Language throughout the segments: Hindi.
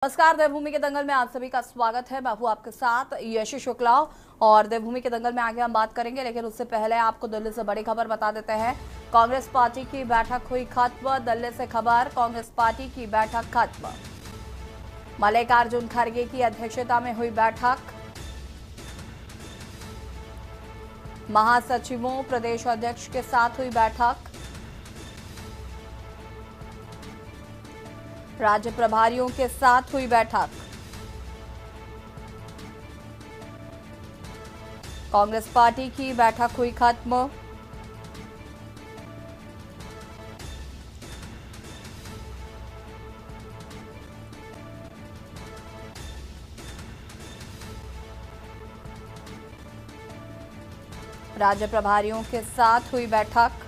नमस्कार। देवभूमि के दंगल में आप सभी का स्वागत है। मैं हूं आपके साथ यशी शुक्ला और देवभूमि के दंगल में आगे हम बात करेंगे, लेकिन उससे पहले आपको दिल्ली से बड़ी खबर बता देते हैं। कांग्रेस पार्टी की बैठक हुई खत्म। दिल्ली से खबर, कांग्रेस पार्टी की बैठक खत्म। मल्लिकार्जुन खड़गे की अध्यक्षता में हुई बैठक। महासचिवों, प्रदेश अध्यक्ष के साथ हुई बैठक। राज्य प्रभारियों के साथ हुई बैठक। कांग्रेस पार्टी की बैठक हुई खत्म। राज्य प्रभारियों के साथ हुई बैठक।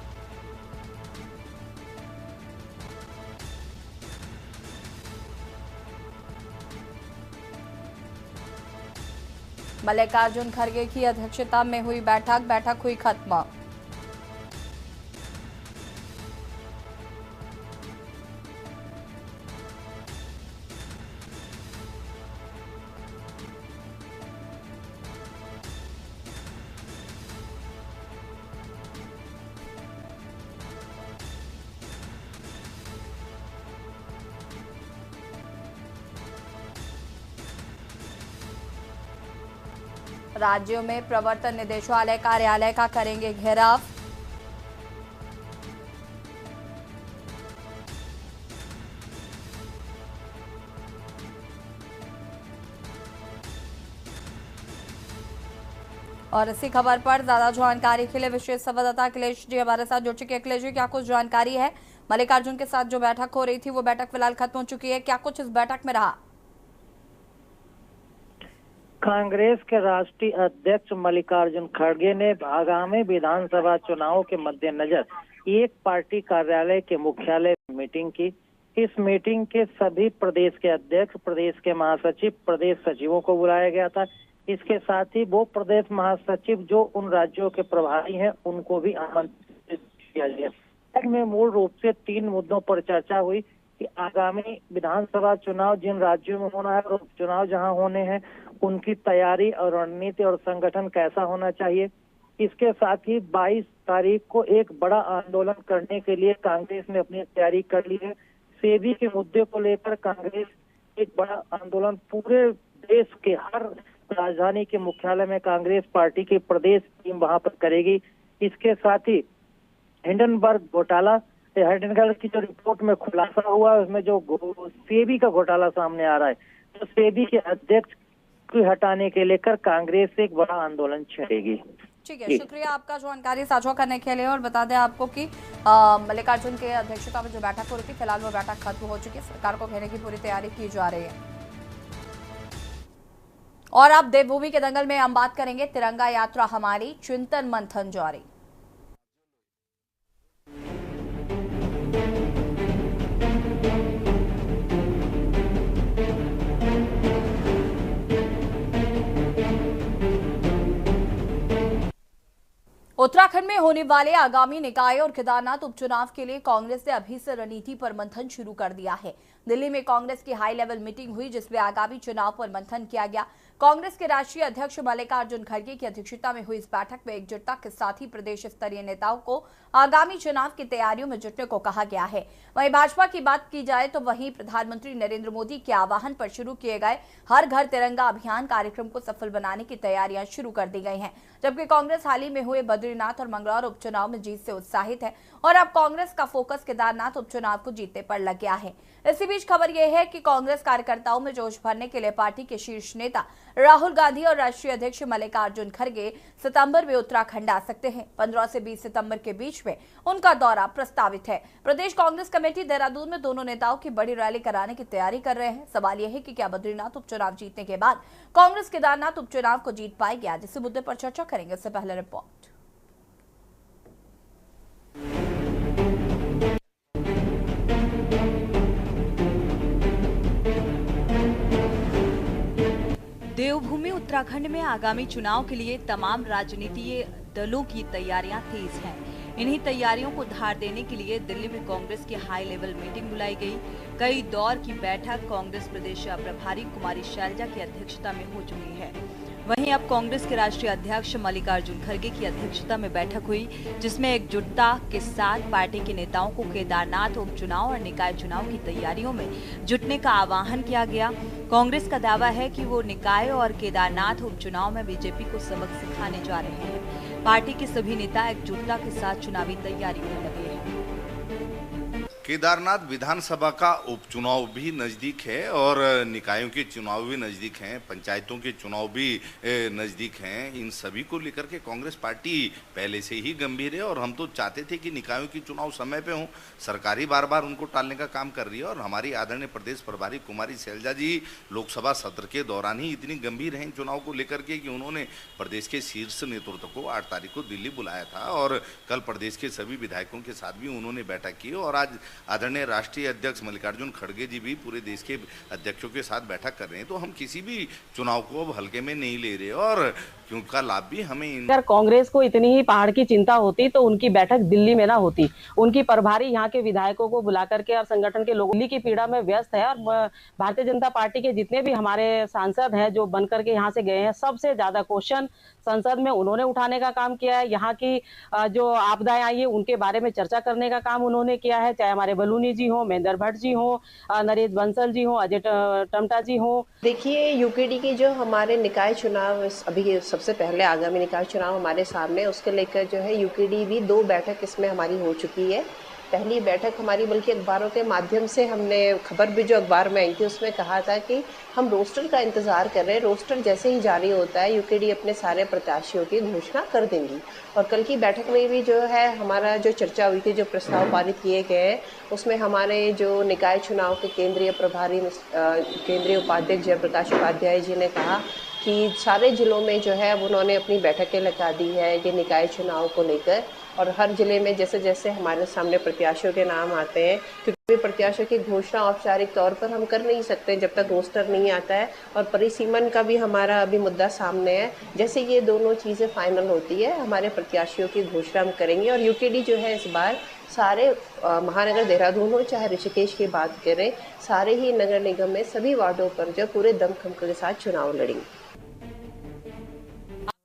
मल्लिकार्जुन खड़गे की अध्यक्षता में हुई बैठक हुई खत्म। राज्यों में प्रवर्तन निदेशालय कार्यालय का करेंगे घेराव। और इसी खबर पर ज्यादा जानकारी के लिए विशेष संवाददाता अखिलेश जी हमारे साथ जुड़ चुके हैं। अखिलेश जी, क्या कुछ जानकारी है? मल्लिकार्जुन के साथ जो बैठक हो रही थी वो बैठक फिलहाल खत्म हो चुकी है, क्या कुछ इस बैठक में रहा? कांग्रेस के राष्ट्रीय अध्यक्ष मल्लिकार्जुन खड़गे ने आगामी विधानसभा चुनाव के मद्देनजर एक पार्टी कार्यालय के मुख्यालय में मीटिंग की। इस मीटिंग के सभी प्रदेश के अध्यक्ष, प्रदेश के महासचिव, प्रदेश सचिवों को बुलाया गया था। इसके साथ ही वो प्रदेश महासचिव जो उन राज्यों के प्रभारी हैं उनको भी आमंत्रित किया गया। में मूल रूप से 3 मुद्दों पर चर्चा हुई कि आगामी विधानसभा चुनाव जिन राज्यों में होना है और उपचुनाव जहां होने हैं उनकी तैयारी और रणनीति और संगठन कैसा होना चाहिए। इसके साथ ही 22 तारीख को एक बड़ा आंदोलन करने के लिए कांग्रेस ने अपनी तैयारी कर ली है। सेबी के मुद्दे को लेकर कांग्रेस एक बड़ा आंदोलन पूरे देश के हर राजधानी के मुख्यालय में कांग्रेस पार्टी की प्रदेश टीम वहां पर करेगी। इसके साथ ही हिंडनबर्ग घोटाला, हिंडनबर्ग की जो रिपोर्ट में खुलासा हुआ उसमें जो सेबी का घोटाला सामने आ रहा है, तो सेबी के अध्यक्ष को हटाने के लेकर कांग्रेस से एक बड़ा आंदोलन छेड़ेगी। ठीक है, शुक्रिया आपका जानकारी साझा करने के लिए। और बता दें आपको कि मल्लिकार्जुन के अध्यक्षता में जो बैठक हो रही थी, फिलहाल वो बैठक खत्म हो चुकी है। सरकार को घेरने की पूरी तैयारी की जा रही है। और अब देवभूमि के दंगल में हम बात करेंगे तिरंगा यात्रा हमारी, चिंतन मंथन जारी। उत्तराखंड में होने वाले आगामी निकाय और केदारनाथ उपचुनाव के लिए कांग्रेस ने अभी से रणनीति पर मंथन शुरू कर दिया है। दिल्ली में कांग्रेस की हाई लेवल मीटिंग हुई जिसमें आगामी चुनाव पर मंथन किया गया। कांग्रेस के राष्ट्रीय अध्यक्ष मल्लिकार्जुन खड़गे की अध्यक्षता में हुई इस बैठक में एकजुटता के साथ ही प्रदेश स्तरीय नेताओं को आगामी चुनाव की तैयारियों में जुटने को कहा गया है। वहीं भाजपा की बात की जाए तो वहीं प्रधानमंत्री नरेंद्र मोदी के आह्वान पर शुरू किए गए हर घर तिरंगा अभियान कार्यक्रम को सफल बनाने की तैयारियां शुरू कर दी गई हैं। जबकि कांग्रेस हाल ही में हुए बद्रीनाथ और मंगलौर उपचुनाव में जीत से उत्साहित है और अब कांग्रेस का फोकस केदारनाथ उपचुनाव को जीतने पर लग गया है। इसी बीच खबर यह है कि कांग्रेस कार्यकर्ताओं में जोश भरने के लिए पार्टी के शीर्ष नेता राहुल गांधी और राष्ट्रीय अध्यक्ष मल्लिकार्जुन खड़गे सितंबर में उत्तराखंड आ सकते हैं। 15 से 20 सितंबर के बीच में उनका दौरा प्रस्तावित है। प्रदेश कांग्रेस कमेटी देहरादून में दोनों नेताओं की बड़ी रैली कराने की तैयारी कर रहे हैं। सवाल यह है कि क्या बद्रीनाथ उपचुनाव जीतने के बाद कांग्रेस केदारनाथ उपचुनाव को जीत पाएगी? आज इस मुद्दे पर चर्चा करेंगे। इससे पहले रिपोर्ट। देवभूमि उत्तराखंड में आगामी चुनाव के लिए तमाम राजनीतिक दलों की तैयारियां तेज हैं। इन्हीं तैयारियों को धार देने के लिए दिल्ली में कांग्रेस की हाई लेवल मीटिंग बुलाई गई। कई दौर की बैठक कांग्रेस प्रदेश प्रभारी कुमारी शैलजा की अध्यक्षता में हो चुकी है। वहीं अब कांग्रेस के राष्ट्रीय अध्यक्ष मल्लिकार्जुन खड़गे की अध्यक्षता में बैठक हुई, जिसमें एकजुटता के साथ पार्टी के नेताओं को केदारनाथ उपचुनाव और निकाय चुनाव की तैयारियों में जुटने का आह्वान किया गया। कांग्रेस का दावा है कि वो निकाय और केदारनाथ उपचुनाव में बीजेपी को सबक सिखाने जा रहे हैं। पार्टी के सभी नेता एकजुटता के साथ चुनावी तैयारियों में लगे हैं। केदारनाथ विधानसभा का उपचुनाव भी नजदीक है और निकायों के चुनाव भी नजदीक हैं, पंचायतों के चुनाव भी नजदीक हैं। इन सभी को लेकर के कांग्रेस पार्टी पहले से ही गंभीर है और हम तो चाहते थे कि निकायों के चुनाव समय पे हों। सरकारी बार बार उनको टालने का काम कर रही है और हमारी आदरणीय प्रदेश प्रभारी कुमारी शैलजा जी लोकसभा सत्र के दौरान ही इतनी गंभीर हैं इन चुनाव को लेकर के कि उन्होंने प्रदेश के शीर्ष नेतृत्व को 8 तारीख को दिल्ली बुलाया था और कल प्रदेश के सभी विधायकों के साथ भी उन्होंने बैठक की और आज आदरणीय राष्ट्रीय अध्यक्ष मल्लिकार्जुन खड़गे जी भी पूरे देश के अध्यक्षों के साथ बैठक कर रहे हैं। तो हम किसी भी चुनाव को अब हल्के में नहीं ले रहे और क्योंकि लाभ भी हमें अगर कांग्रेस को इतनी ही पहाड़ की चिंता होती तो उनकी बैठक दिल्ली में ना होती। उनकी प्रभारी यहाँ के विधायकों को बुला करके और संगठन के लोगों की पीड़ा में व्यस्त है और भारतीय जनता पार्टी के जितने भी हमारे सांसद हैं जो बन करके यहाँ से गए हैं, सबसे ज्यादा क्वेश्चन संसद में उन्होंने उठाने का काम किया है। यहाँ की जो आपदाएं आई है उनके बारे में चर्चा करने का काम उन्होंने किया है, चाहे हमारे बलूनी जी हो, महेंद्र भट्ट जी हो, नरेश बंसल जी हो, अजय टमटा जी हो। देखिए, यूकेडी के जो हमारे निकाय चुनाव अभी सबसे पहले आगामी निकाय चुनाव हमारे सामने, उसके लेकर जो है यूकेडी भी 2 बैठक इसमें हमारी हो चुकी है। पहली बैठक हमारी बल्कि अखबारों के माध्यम से हमने खबर भी जो अखबार में आई थी उसमें कहा था कि हम रोस्टर का इंतज़ार कर रहे हैं। रोस्टर जैसे ही जारी होता है यूकेडी अपने सारे प्रत्याशियों की घोषणा कर देंगी। और कल की बैठक में भी जो है हमारा जो चर्चा हुई थी, जो प्रस्ताव पारित किए गए हैं, उसमें हमारे जो निकाय चुनाव के केंद्रीय प्रभारी केंद्रीय उपाध्यक्ष जयप्रकाश उपाध्याय जी ने कहा कि सारे जिलों में जो है अब उन्होंने अपनी बैठकें लगा दी है ये निकाय चुनाव को लेकर और हर जिले में जैसे जैसे हमारे सामने प्रत्याशियों के नाम आते हैं, क्योंकि प्रत्याशियों की घोषणा औपचारिक तौर पर हम कर नहीं सकते जब तक रोस्टर नहीं आता है और परिसीमन का भी हमारा अभी मुद्दा सामने है। जैसे ये दोनों चीज़ें फाइनल होती है हमारे प्रत्याशियों की घोषणा हम करेंगे। और यूकेडी जो है इस बार सारे महानगर देहरादून हो चाहे ऋषिकेश की बात करें, सारे ही नगर निगम में सभी वार्डों पर जो पूरे दमखम के साथ चुनाव लड़ेंगे।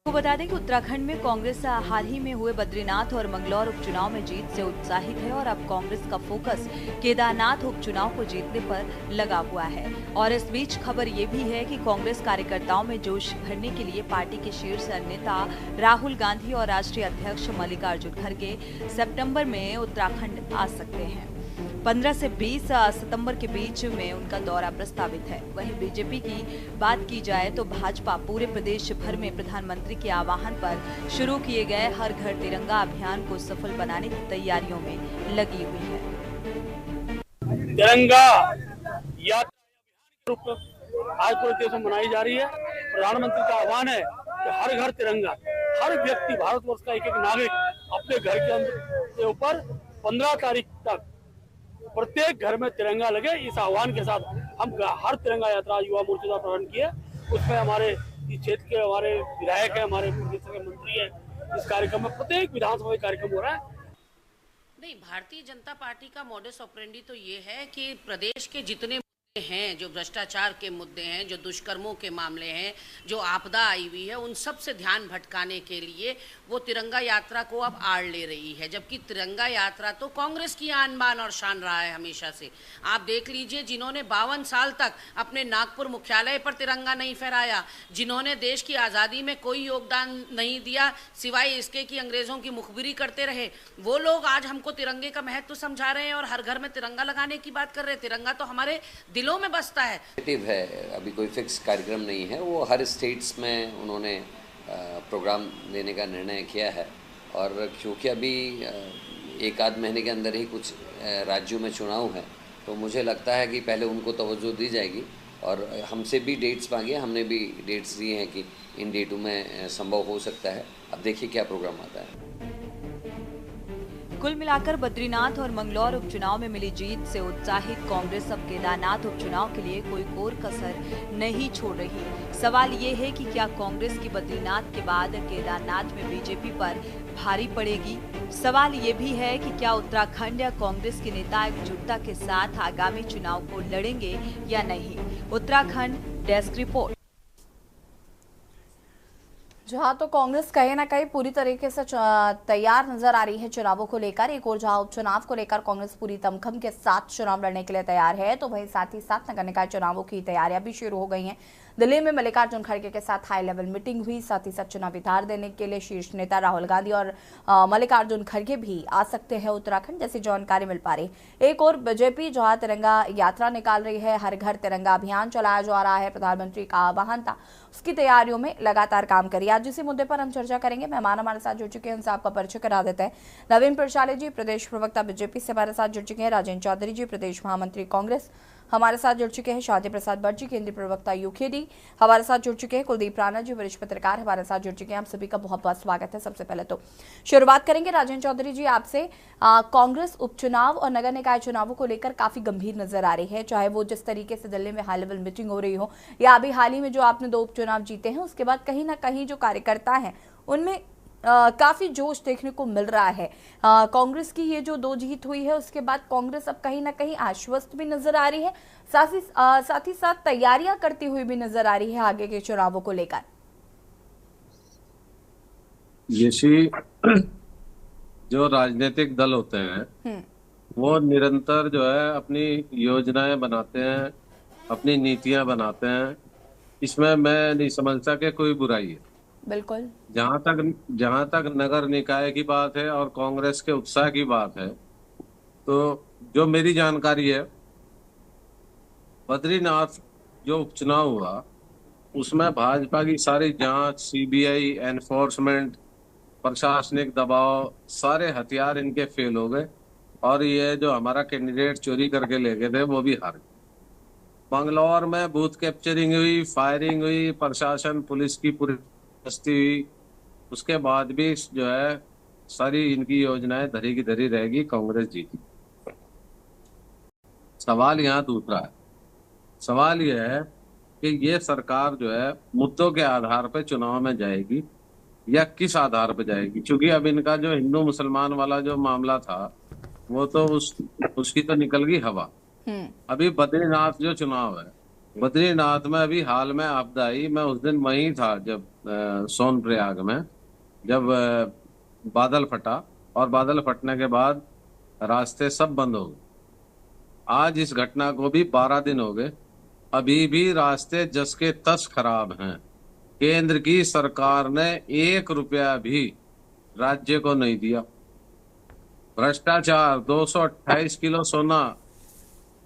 आपको बता दें कि उत्तराखंड में कांग्रेस हाल ही में हुए बद्रीनाथ और मंगलौर उपचुनाव में जीत से उत्साहित है और अब कांग्रेस का फोकस केदारनाथ उपचुनाव को जीतने पर लगा हुआ है। और इस बीच खबर ये भी है कि कांग्रेस कार्यकर्ताओं में जोश भरने के लिए पार्टी के शीर्ष नेता राहुल गांधी और राष्ट्रीय अध्यक्ष मल्लिकार्जुन खड़गे सितंबर में उत्तराखंड आ सकते हैं। 15 से 20 सितंबर के बीच में उनका दौरा प्रस्तावित है। वहीं बीजेपी की बात की जाए तो भाजपा पूरे प्रदेश भर में प्रधानमंत्री के आह्वान पर शुरू किए गए हर घर तिरंगा अभियान को सफल बनाने की तैयारियों में लगी हुई है। तिरंगा यात्रा आज पूरे देश में मनाई जा रही है। प्रधानमंत्री का आह्वान है कि हर घर तिरंगा, हर व्यक्ति भारतवर्ष का एक नागरिक अपने घर के अंदर के ऊपर 15 तारीख तक प्रत्येक घर में तिरंगा लगे। इस आह्वान के साथ हम हर तिरंगा यात्रा युवा मोर्चा द्वारा प्रारंभ किया। उसमें हमारे इस क्षेत्र के हमारे विधायक है, हमारे प्रदेश के मंत्री है। इस कार्यक्रम में प्रत्येक विधानसभा कार्यक्रम हो रहा है। नहीं, भारतीय जनता पार्टी का मॉडस ऑपरेंडी तो ये है कि प्रदेश के जितने हैं, जो भ्रष्टाचार के मुद्दे हैं, जो दुष्कर्मों के मामले हैं, जो आपदा आई हुई है, उन सब से ध्यान भटकाने के लिए वो तिरंगा यात्रा को अब आड़ ले रही है। जबकि तिरंगा यात्रा तो कांग्रेस की आन बान और शान रहा है हमेशा से। आप देख लीजिए, जिन्होंने 52 साल तक अपने नागपुर मुख्यालय पर तिरंगा नहीं फहराया, जिन्होंने देश की आज़ादी में कोई योगदान नहीं दिया सिवाय इसके कि अंग्रेज़ों की मुखबिरी करते रहे, वो लोग आज हमको तिरंगे का महत्व समझा रहे हैं और हर घर में तिरंगा लगाने की बात कर रहे हैं। तिरंगा तो हमारे दिलों में बसता है। अभी कोई फिक्स कार्यक्रम नहीं है, वो हर स्टेट्स में उन्होंने प्रोग्राम देने का निर्णय किया है। और क्योंकि अभी 1-आध महीने के अंदर ही कुछ राज्यों में चुनाव है, तो मुझे लगता है कि पहले उनको तवज्जो दी जाएगी। और हमसे भी डेट्स मांगे, हमने भी डेट्स दिए हैं कि इन डेटों में संभव हो सकता है। अब देखिए क्या प्रोग्राम आता है। कुल मिलाकर बद्रीनाथ और मंगलौर उपचुनाव में मिली जीत से उत्साहित कांग्रेस अब केदारनाथ उपचुनाव के लिए कोई कोर कसर नहीं छोड़ रही। सवाल ये है कि क्या कांग्रेस की बद्रीनाथ के बाद केदारनाथ में बीजेपी पर भारी पड़ेगी। सवाल ये भी है कि क्या उत्तराखंड या कांग्रेस के नेता एकजुटता के साथ आगामी चुनाव को लड़ेंगे या नहीं। Uttarakhand desk report. जहां तो कांग्रेस कहीं ना कहीं पूरी तरीके से तैयार नजर आ रही है चुनावों को लेकर, एक और जहां उपचुनाव को लेकर कांग्रेस पूरी दमखम के साथ चुनाव लड़ने के लिए तैयार है, तो वहीं साथ ही साथ नगर निकाय चुनावों की तैयारियां भी शुरू हो गई हैं। दिल्ली में मल्लिकार्जुन खड़गे के साथ हाई लेवल मीटिंग हुई। साथ ही साथ चुनावी धार देने के लिए शीर्ष नेता राहुल गांधी और मल्लिकार्जुन खड़गे भी आ सकते हैं उत्तराखंड, जैसी जानकारी मिल पा रही। एक और बीजेपी जहां तिरंगा यात्रा निकाल रही है, हर घर तिरंगा अभियान चलाया जा रहा है, प्रधानमंत्री का आह्वान था, उसकी तैयारियों में लगातार काम करिए। आज इसी मुद्दे पर हम चर्चा करेंगे। मेहमान हमारे साथ जुड़ चुके हैं, उनसे आपका परिचय करा देते हैं। नवीन प्रशाले जी प्रदेश प्रवक्ता बीजेपी से हमारे साथ जुड़ चुके हैं। राजेंद्र चौधरी जी प्रदेश महामंत्री कांग्रेस हमारे साथ जुड़ चुके हैं। शादी प्रसाद भट्ट जी केंद्रीय प्रवक्ता यूकेडी हमारे साथ जुड़ चुके हैं। कुलदीप राणा जी वरिष्ठ पत्रकार हमारे साथ जुड़ चुके हैं। आप सभी का बहुत बहुत स्वागत है। सबसे पहले तो शुरुआत करेंगे राजेंद्र चौधरी जी आपसे। कांग्रेस उपचुनाव और नगर निकाय चुनावों को लेकर काफी गंभीर नजर आ रही है, चाहे वो जिस तरीके से दिल्ली में हाई लेवल मीटिंग हो रही हो या अभी हाल ही में जो आपने 2 उपचुनाव जीते हैं, उसके बाद कहीं ना कहीं जो कार्यकर्ता हैं उनमें काफी जोश देखने को मिल रहा है। कांग्रेस की ये जो 2 जीत हुई है, उसके बाद कांग्रेस अब कहीं ना कहीं आश्वस्त भी नजर आ रही है, साथ ही साथ तैयारियां करती हुई भी नजर आ रही है आगे के चुनावों को लेकर। जो राजनीतिक दल होते हैं वो निरंतर जो है अपनी योजनाएं बनाते हैं, अपनी नीतियां बनाते हैं। इसमें मैं नहीं समझता कि कोई बुराई है। बिल्कुल। जहां तक नगर निकाय की बात है और कांग्रेस के उत्साह की बात है, तो जो मेरी जानकारी है, बद्रीनाथ जो उपचुनाव हुआ उसमें भाजपा की सारी जांच, सीबीआई, एनफोर्समेंट, प्रशासनिक दबाव, सारे हथियार इनके फेल हो गए और ये जो हमारा कैंडिडेट चोरी करके ले गए थे वो भी हार गए। बंगलौर में बूथ कैप्चरिंग हुई, फायरिंग हुई, प्रशासन पुलिस की पूरी गश्ती हुई, उसके बाद भी जो है सारी इनकी योजनाएं धरी की धरी रहेगी, कांग्रेस जीती। सवाल यहाँ दूसरा है। सवाल यह है कि ये सरकार जो है मुद्दों के आधार पर चुनाव में जाएगी या किस आधार पर जाएगी, क्योंकि अब इनका जो हिंदू मुसलमान वाला जो मामला था वो तो उसकी तो निकल गई हवा। अभी बद्रीनाथ जो चुनाव है, बद्रीनाथ में अभी हाल में आपदा आई। मैं उस दिन वहीं था जब सोनप्रयाग में जब बादल फटा और बादल फटने के बाद रास्ते सब बंद हो गए। आज इस घटना को भी 12 दिन हो गए, अभी भी रास्ते जस के तस खराब हैं। केंद्र की सरकार ने 1 रुपया भी राज्य को नहीं दिया। भ्रष्टाचार, 228 किलो सोना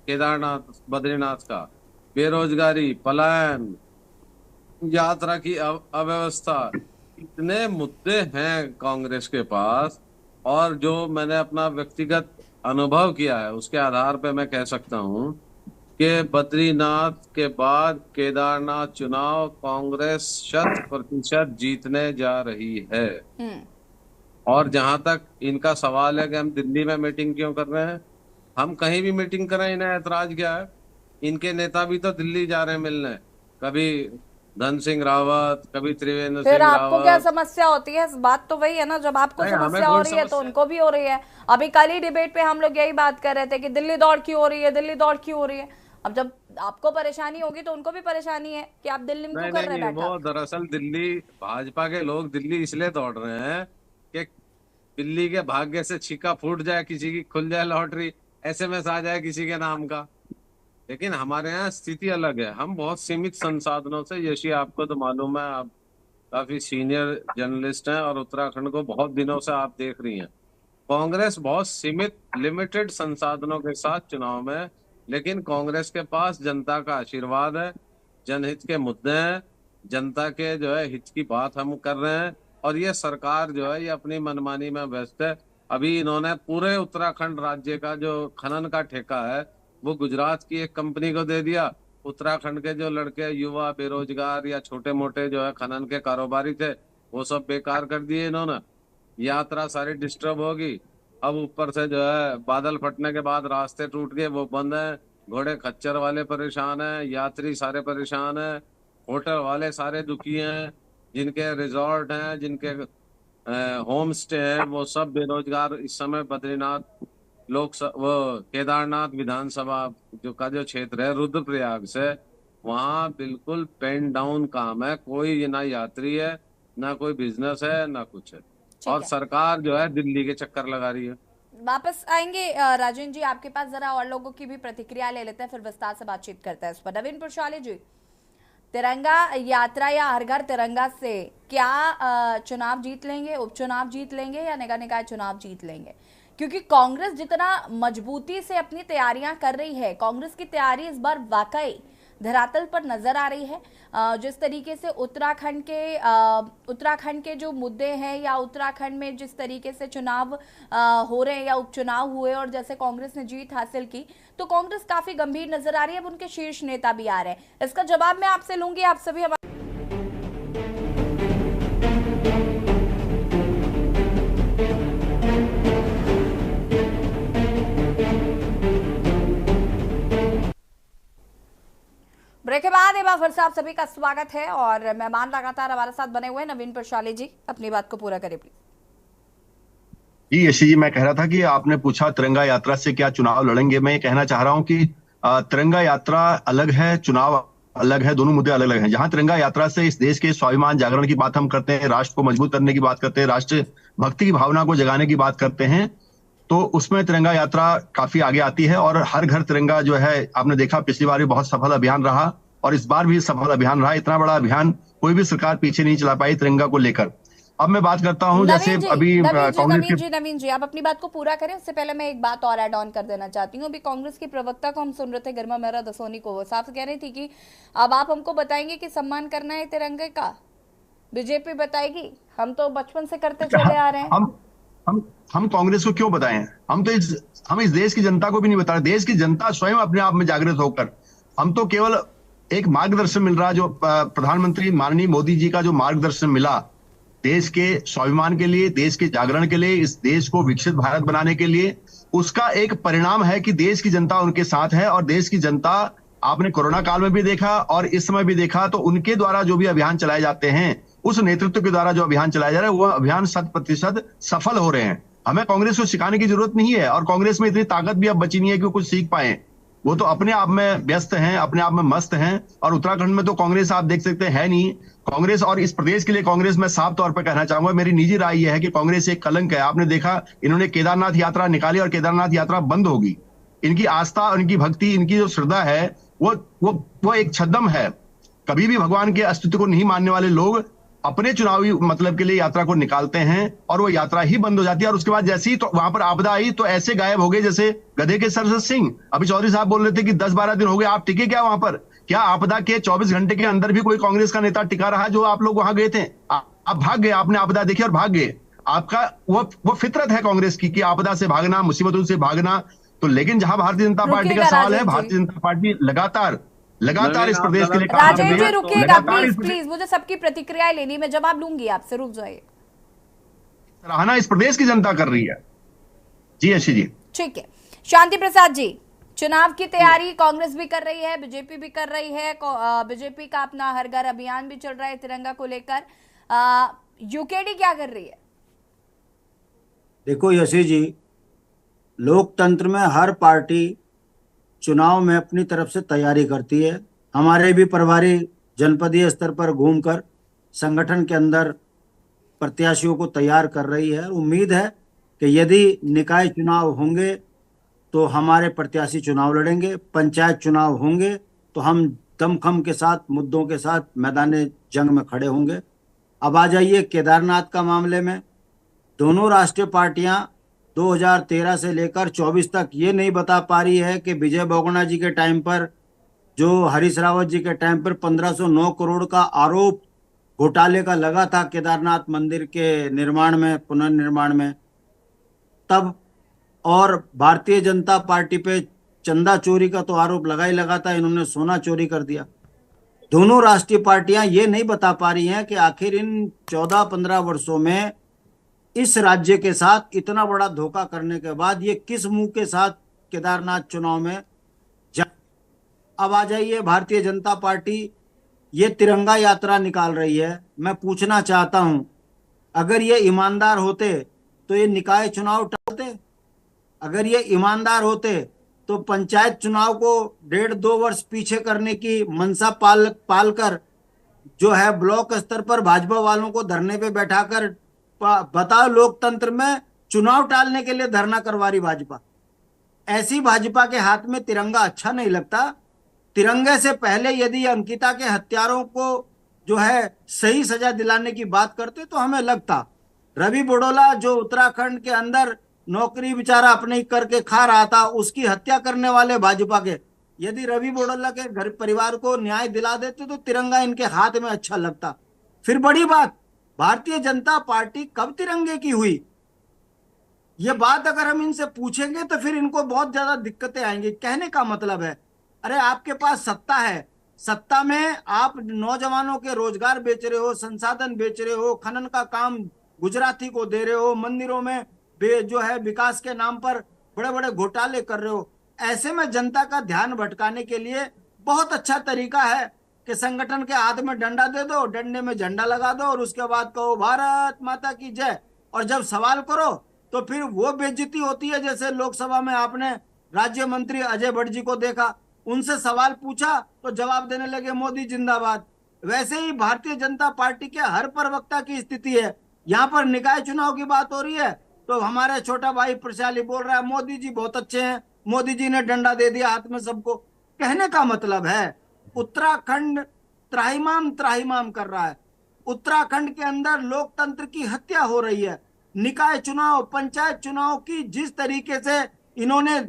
केदारनाथ बद्रीनाथ का, बेरोजगारी, पलायन, यात्रा की अव्यवस्था, इतने मुद्दे हैं कांग्रेस के पास। और जो मैंने अपना व्यक्तिगत अनुभव किया है उसके आधार पे मैं कह सकता हूं कि बद्रीनाथ के बाद केदारनाथ चुनाव कांग्रेस 100% जीतने जा रही है। और जहां तक इनका सवाल है कि हम दिल्ली में मीटिंग क्यों कर रहे हैं, हम कहीं भी मीटिंग करें इन्हें ऐतराज क्या है। इनके नेता भी तो दिल्ली जा रहे हैं मिलने, कभी धन सिंह रावत, कभी त्रिवेंद्र सिंह रावत। आपको क्या समस्या होती है? बात तो वही है ना, जब आपको समस्या हो रही है तो उनको भी हो रही है। अभी कल ही डिबेट पे हम लोग यही बात कर रहे थे कि दिल्ली दौड़ क्यों हो रही है, दिल्ली दौड़ क्यों हो रही है। अब जब आपको परेशानी होगी तो उनको भी परेशानी है कि आप दिल्ली में क्यों कर रहे हैं बैठक। वो दरअसल दिल्ली, भाजपा के लोग दिल्ली इसलिए दौड़ रहे हैं कि दिल्ली के भाग्य से छीका फूट जाए, किसी की खुल जाए लॉटरी, एसएमएस आ जाए किसी के नाम का। लेकिन हमारे यहाँ स्थिति अलग है, हम बहुत सीमित संसाधनों से, यशी आपको तो मालूम है, आप काफी सीनियर जर्नलिस्ट हैं और उत्तराखंड को बहुत दिनों से आप देख रही हैं। कांग्रेस बहुत सीमित लिमिटेड संसाधनों के साथ चुनाव में, लेकिन कांग्रेस के पास जनता का आशीर्वाद है, जनहित के मुद्दे हैं, जनता के जो है हित की बात हम कर रहे हैं। और ये सरकार जो है ये अपनी मनमानी में व्यस्त है। अभी इन्होंने पूरे उत्तराखंड राज्य का जो खनन का ठेका है वो गुजरात की एक कंपनी को दे दिया। उत्तराखंड के जो लड़के युवा बेरोजगार या छोटे मोटे जो है खनन के कारोबारी थे वो सब बेकार कर दिए इन्होंने। यात्रा सारी डिस्टर्ब होगी। अब ऊपर से जो है बादल फटने के बाद रास्ते टूट गए, वो बंद है। घोड़े खच्चर वाले परेशान हैं, यात्री सारे परेशान हैं, होटल वाले सारे दुखी हैं, जिनके रिजॉर्ट हैं, जिनके होम स्टे हैं, वो सब बेरोजगार इस समय। बद्रीनाथ वो केदारनाथ विधानसभा जो क्षेत्र है रुद्रप्रयाग से, वहाँ बिल्कुल पेन डाउन काम है। कोई ना यात्री है, ना कोई बिजनेस है, ना कुछ है। और सरकार जो है दिल्ली के चक्कर लगा रही है। वापस आएंगे राजेंद्र जी आपके पास, जरा और लोगों की भी प्रतिक्रिया ले लेते हैं, फिर विस्तार से बातचीत करते हैं इस पर। नवीन प्रशाले जी, तिरंगा यात्रा या हर घर तिरंगा से क्या चुनाव जीत लेंगे, उपचुनाव जीत लेंगे या निकाय निकाय चुनाव जीत लेंगे? क्योंकि कांग्रेस जितना मजबूती से अपनी तैयारियां कर रही है, कांग्रेस की तैयारी इस बार वाकई धरातल पर नजर आ रही है। जिस तरीके से उत्तराखंड के जो मुद्दे हैं या उत्तराखंड में जिस तरीके से चुनाव हो रहे हैं या उपचुनाव हुए और जैसे कांग्रेस ने जीत हासिल की, तो कांग्रेस काफी गंभीर नजर आ रही है। अब उनके शीर्ष नेता भी आ रहे हैं। इसका जवाब मैं आपसे लूंगी। आप सभी ब्रेक के बाद एक बार फिर से आप सभी का स्वागत है और मेहमान लगातार हमारे साथ बने हुए हैं। नवीन प्रशाले जी, अपनी बात को पूरा करें प्लीज। जी यशी जी, मैं कह रहा था कि आपने पूछा तिरंगा यात्रा से क्या चुनाव लड़ेंगे। मैं ये कहना चाह रहा हूं कि तिरंगा यात्रा अलग है, चुनाव अलग है, दोनों मुद्दे अलग अलग हैं। जहां तिरंगा यात्रा से इस देश के स्वाभिमान जागरण की बात हम करते हैं, राष्ट्र को मजबूत करने की बात करते हैं, राष्ट्र भक्ति की भावना को जगाने की बात करते हैं, तो उसमें तिरंगा यात्रा काफी आगे आती है। और हर घर तिरंगा जो है, आपने देखा पिछली बार भी बहुत सफल अभियान रहा और इस बार भी सफल अभियान रहा। इतना बड़ा अभियान कोई भी सरकार पीछे नहीं चला पाई तिरंगा को लेकर। अब मैं बात करता हूं जैसे अभी नवीन जी आप अपनी बात को पूरा करें, उससे पहले मैं एक बात और ऐड ऑन कर देना चाहती हूँ। अभी कांग्रेस की प्रवक्ता को हम सुन रहे थे, गर्मा मेहरा दसोनी को, वो साफ कह रही थी कि अब आप हमको बताएंगे कि सम्मान करना है तिरंगे का, बीजेपी बताएगी, हम तो बचपन से करते चले आ रहे हैं। हम कांग्रेस को क्यों बताएं? हम इस देश की जनता को भी नहीं बता रहे। देश की जनता स्वयं अपने आप में जागृत होकर, हम तो केवल एक मार्गदर्शन मिल रहा, जो प्रधानमंत्री माननीय मोदी जी का जो मार्गदर्शन मिला देश के स्वाभिमान के लिए, देश के जागरण के लिए, इस देश को विकसित भारत बनाने के लिए, उसका एक परिणाम है कि देश की जनता उनके साथ है। और देश की जनता आपने कोरोना काल में भी देखा और इस समय भी देखा, तो उनके द्वारा जो भी अभियान चलाए जाते हैं, उस नेतृत्व के द्वारा जो अभियान चलाया जा रहा है, वो अभियान 100% सफल हो रहे हैं। हमें कांग्रेस को सिखाने की जरूरत नहीं है और कांग्रेस में इतनी ताकत भी अब बची नहीं है कि वो कुछ सीख पाए। वो तो अपने आप में व्यस्त हैं, अपने आप में मस्त हैं। और उत्तराखंड में तो कांग्रेस आप देख सकते हैं नहीं। कांग्रेस और इस प्रदेश के लिए कांग्रेस में साफ तौर पर कहना चाहूंगा, मेरी निजी राय यह है कि कांग्रेस एक कलंक है। आपने देखा इन्होंने केदारनाथ यात्रा निकाली और केदारनाथ यात्रा बंद होगी। इनकी आस्था और इनकी भक्ति, इनकी जो श्रद्धा है, वो एक छद्म है। कभी भी भगवान के अस्तित्व को नहीं मानने वाले लोग अपने चुनावी मतलब के लिए यात्रा को निकालते हैं और वो यात्रा ही बंद हो जाती है। और उसके बाद जैसे ही तो वहां पर आपदा आई तो ऐसे गायब हो गए जैसे गधे के सर से सिंह। अभी चौधरी साहब बोल रहे थे कि 10-12 दिन हो गए, आप टिके क्या वहां पर? क्या आपदा के 24 घंटे के अंदर भी कोई कांग्रेस का नेता टिका रहा? जो आप लोग वहां गए थे, आप भाग गए, आपने आपदा देखी और भाग गए। आपका वो फितरत है कांग्रेस की कि आपदा से भागना, मुसीबतों से भागना। तो लेकिन जहां भारतीय जनता पार्टी का सवाल है, भारतीय जनता पार्टी लगातार इस प्रदेश के लिए काम कर रही है। रुकिएगा प्लीज, मुझे सबकी प्रतिक्रियाएं लेनी, मैं जवाब लूंगी आपसे, रुक जाइए। सराहना इस प्रदेश की जनता कर रही है। जी अशी जी, ठीक है। शांति प्रसाद जी, चुनाव की तैयारी कांग्रेस भी कर रही है, बीजेपी भी कर रही है। बीजेपी का अपना हर घर अभियान भी चल रहा है तिरंगा को लेकर। यूकेडी क्या कर रही है? देखो यशी जी, लोकतंत्र में हर पार्टी चुनाव में अपनी तरफ से तैयारी करती है। हमारे भी प्रभारी जनपदीय स्तर पर घूमकर संगठन के अंदर प्रत्याशियों को तैयार कर रही है। उम्मीद है कि यदि निकाय चुनाव होंगे तो हमारे प्रत्याशी चुनाव लड़ेंगे, पंचायत चुनाव होंगे तो हम दमखम के साथ, मुद्दों के साथ मैदान जंग में खड़े होंगे। अब आ जाइए केदारनाथ का मामले में। दोनों राष्ट्रीय पार्टियां 2013 से लेकर 24 तक ये नहीं बता पा रही है कि विजय बहुगुणा जी के टाइम पर, जो हरीश रावत जी के टाइम पर 1509 करोड़ का आरोप घोटाले का लगा था केदारनाथ मंदिर के निर्माण में, पुनर्निर्माण में, तब और भारतीय जनता पार्टी पे चंदा चोरी का तो आरोप लगा ही लगा था, इन्होंने सोना चोरी कर दिया। दोनों राष्ट्रीय पार्टियां ये नहीं बता पा रही हैं कि आखिर इन 14-15 वर्षों में इस राज्य के साथ इतना बड़ा धोखा करने के बाद ये किस मुंह के साथ केदारनाथ चुनाव में अब आ जाइए। भारतीय जनता पार्टी ये तिरंगा यात्रा निकाल रही है। मैं पूछना चाहता हूं, अगर ये ईमानदार होते तो ये निकाय चुनाव टालते? अगर ये ईमानदार होते तो पंचायत चुनाव को 1.5-2 वर्ष पीछे करने की मंशा पाल कर जो है ब्लॉक स्तर पर भाजपा वालों को धरने पे बैठाकर बताओ, लोकतंत्र में चुनाव टालने के लिए धरना करवा रही भाजपा। ऐसी भाजपा के हाथ में तिरंगा अच्छा नहीं लगता। तिरंगे से पहले यदि अंकिता के हत्यारों को जो है सही सजा दिलाने की बात करते तो हमें लगता रवि बड़ोला जो उत्तराखंड के अंदर नौकरी बेचारा अपने करके खा रहा था, उसकी हत्या करने वाले भाजपा के यदि रवि बड़ोला के घर परिवार को न्याय दिला देते तो तिरंगा इनके हाथ में अच्छा लगता। फिर बड़ी बात, भारतीय जनता पार्टी कब तिरंगे की हुई? ये बात अगर हम इनसे पूछेंगे तो फिर इनको बहुत ज्यादा दिक्कतें आएंगी। कहने का मतलब है, अरे आपके पास सत्ता है, सत्ता में आप नौजवानों के रोजगार बेच रहे हो, संसाधन बेच रहे हो, खनन का काम गुजराती को दे रहे हो, मंदिरों में जो है विकास के नाम पर बड़े बड़े घोटाले कर रहे हो। ऐसे में जनता का ध्यान भटकाने के लिए बहुत अच्छा तरीका है कि संगठन के हाथ में डंडा दे दो, डंडे में झंडा लगा दो और उसके बाद कहो भारत माता की जय। और जब सवाल करो तो फिर वो बेइज्जती होती है। जैसे लोकसभा में आपने राज्य मंत्री अजय भट्ट जी को देखा, उनसे सवाल पूछा तो जवाब देने लगे मोदी जिंदाबाद। वैसे ही भारतीय जनता पार्टी के हर प्रवक्ता की स्थिति है। यहाँ पर निकाय चुनाव की बात हो रही है तो हमारे छोटा भाई प्रशाली बोल रहा है मोदी जी बहुत अच्छे हैं, मोदी जी ने डंडा दे दिया हाथ में सबको। कहने का मतलब है उत्तराखंड त्राहिमाम कर रहा है। उत्तराखंड के अंदर लोकतंत्र की हत्या हो रही है। निकाय चुनाव, पंचायत चुनाव की जिस तरीके से इन्होंने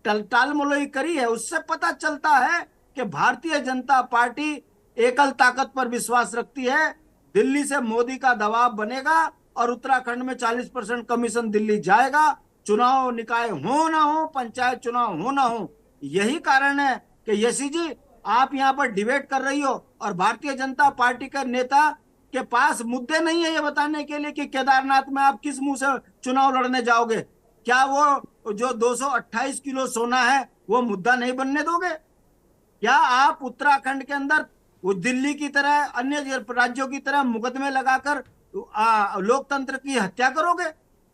टालमटोली करी है, उससे पता चलता है कि भारतीय जनता पार्टी एकल ताकत पर विश्वास रखती है। दिल्ली से मोदी का दबाव बनेगा और उत्तराखंड में 40% कमीशन दिल्ली जाएगा। चुनाव निकाय हो ना हो, पंचायत चुनाव हो ना हो, यही कारण है कि यशी जी आप यहाँ पर डिबेट कर रही हो और भारतीय जनता पार्टी के नेता के पास मुद्दे नहीं है ये बताने के लिए कि केदारनाथ में आप किस मुंह से चुनाव लड़ने जाओगे। क्या वो जो 228 किलो सोना है वो मुद्दा नहीं बनने दोगे? क्या आप उत्तराखंड के अंदर वो दिल्ली की तरह अन्य राज्यों की तरह मुकदमे लगाकर लोकतंत्र की हत्या करोगे?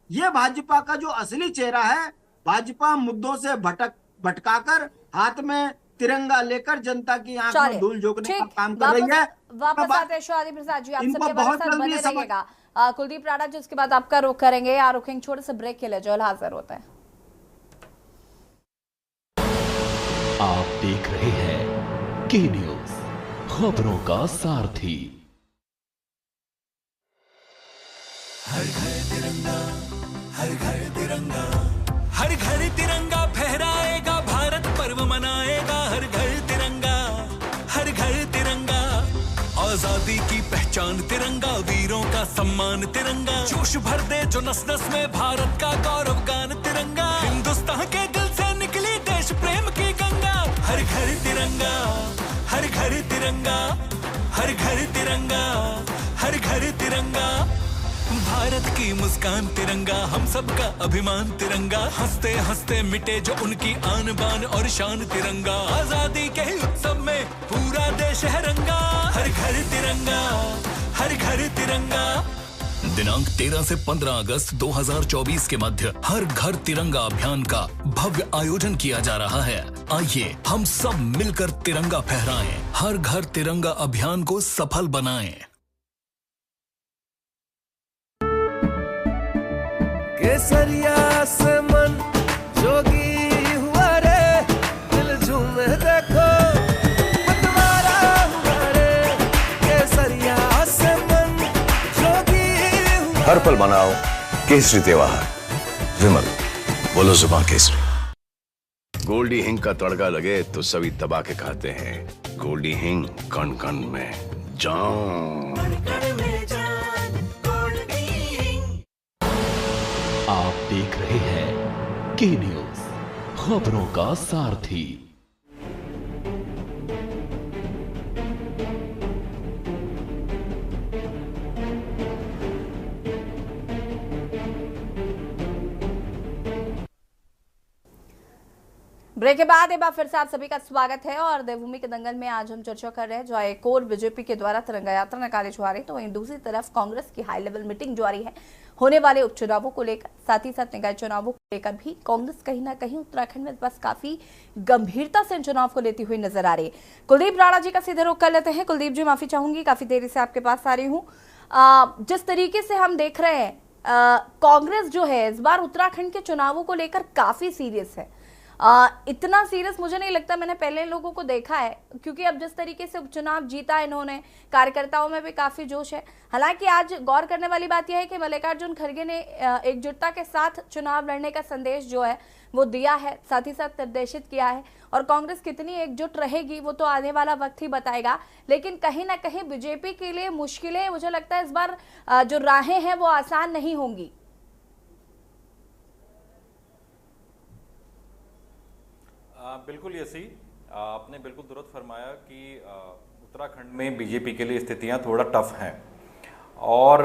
ये भाजपा का जो असली चेहरा है, भाजपा मुद्दों से भटकाकर हाथ में तिरंगा लेकर जनता की आंख में धूल झोंकने का काम कर रही है। वापस आते हैं शिवाजी प्रसाद जी, आप सबके हमारे साथ बने रहिएगा। कुलदीप राणा जी, उसके बाद आपका रुख करेंगे या रुकेंगे छोटे से ब्रेक के लिए? जो हाजिर होता है। आप देख रहे हैं के न्यूज, खबरों का सारथी। हर घर तिरंगा, हर घर तिरंगा, हर घर तिरंगा फहराएगा, भारत पर्व मनाएगा। हर घर तिरंगा, हर घर तिरंगा, आजादी की पहचान तिरंगा, वीरों का सम्मान तिरंगा, जोश भर दे जो नस नस में भारत का गौरव गान तिरंगा, हिंदुस्तान के दिल से निकली देश प्रेम की गंगा। हर घर तिरंगा, हर घर तिरंगा, हर घर तिरंगा, हर घर तिरंगा, भारत की मुस्कान तिरंगा, हम सबका अभिमान तिरंगा, हंसते हंसते मिटे जो उनकी आन बान और शान तिरंगा, आजादी के उत्सव में पूरा देश है रंगा। हर घर तिरंगा, हर घर तिरंगा। दिनांक 13 से 15 अगस्त 2024 के मध्य हर घर तिरंगा अभियान का भव्य आयोजन किया जा रहा है। आइए हम सब मिलकर तिरंगा फहराएं, हर घर तिरंगा अभियान को सफल बनाएं। केसरिया से मन जोगी हुआ रे, दिल झूमे देखो पतवारा हुआ रे, केसरिया से मन जोगी हुआ। हर पल मनाओ केसरी त्योहार, विमल बोलो जुबान केसरी। गोल्डी हिंग का तड़का लगे तो सभी दबा के खाते हैं। गोल्डी हिंग कण कण में जान। आप देख रहे हैं के न्यूज, खबरों का सारथी। ब्रेक के बाद एक बार फिर से आप सभी का स्वागत है और देवभूमि के दंगल में आज हम चर्चा कर रहे हैं जो एक और बीजेपी के द्वारा तिरंगा यात्रा निकाली जा रही है, तो वहीं दूसरी तरफ कांग्रेस की हाई लेवल मीटिंग जारी है होने वाले उपचुनावों को लेकर, साथ ही साथ निकाय चुनावों को लेकर भी कांग्रेस कहीं ना कहीं उत्तराखंड में बस काफी गंभीरता से इन चुनाव को लेती हुई नजर आ रही है। कुलदीप राणा जी का सीधे रुख कर लेते हैं। कुलदीप जी, माफी चाहूंगी, काफी देरी से आपके पास आ रही हूँ। जिस तरीके से हम देख रहे हैं कांग्रेस जो है इस बार उत्तराखंड के चुनावों को लेकर काफी सीरियस है। इतना सीरियस मुझे नहीं लगता मैंने पहले लोगों को देखा है, क्योंकि अब जिस तरीके से उपचुनाव जीता इन्होंने, कार्यकर्ताओं में भी काफी जोश है। हालांकि आज गौर करने वाली बात यह है कि मल्लिकार्जुन खड़गे ने एकजुटता के साथ चुनाव लड़ने का संदेश जो है वो दिया है, साथ ही साथ निर्देशित किया है, और कांग्रेस कितनी एकजुट रहेगी वो तो आने वाला वक्त ही बताएगा। लेकिन कहीं ना कहीं बीजेपी के लिए मुश्किलें, मुझे लगता है इस बार जो राहें हैं वो आसान नहीं होंगी। बिल्कुल यसी, आपने बिल्कुल दुरुस्त फरमाया कि उत्तराखंड में बीजेपी के लिए स्थितियां थोड़ा टफ हैं, और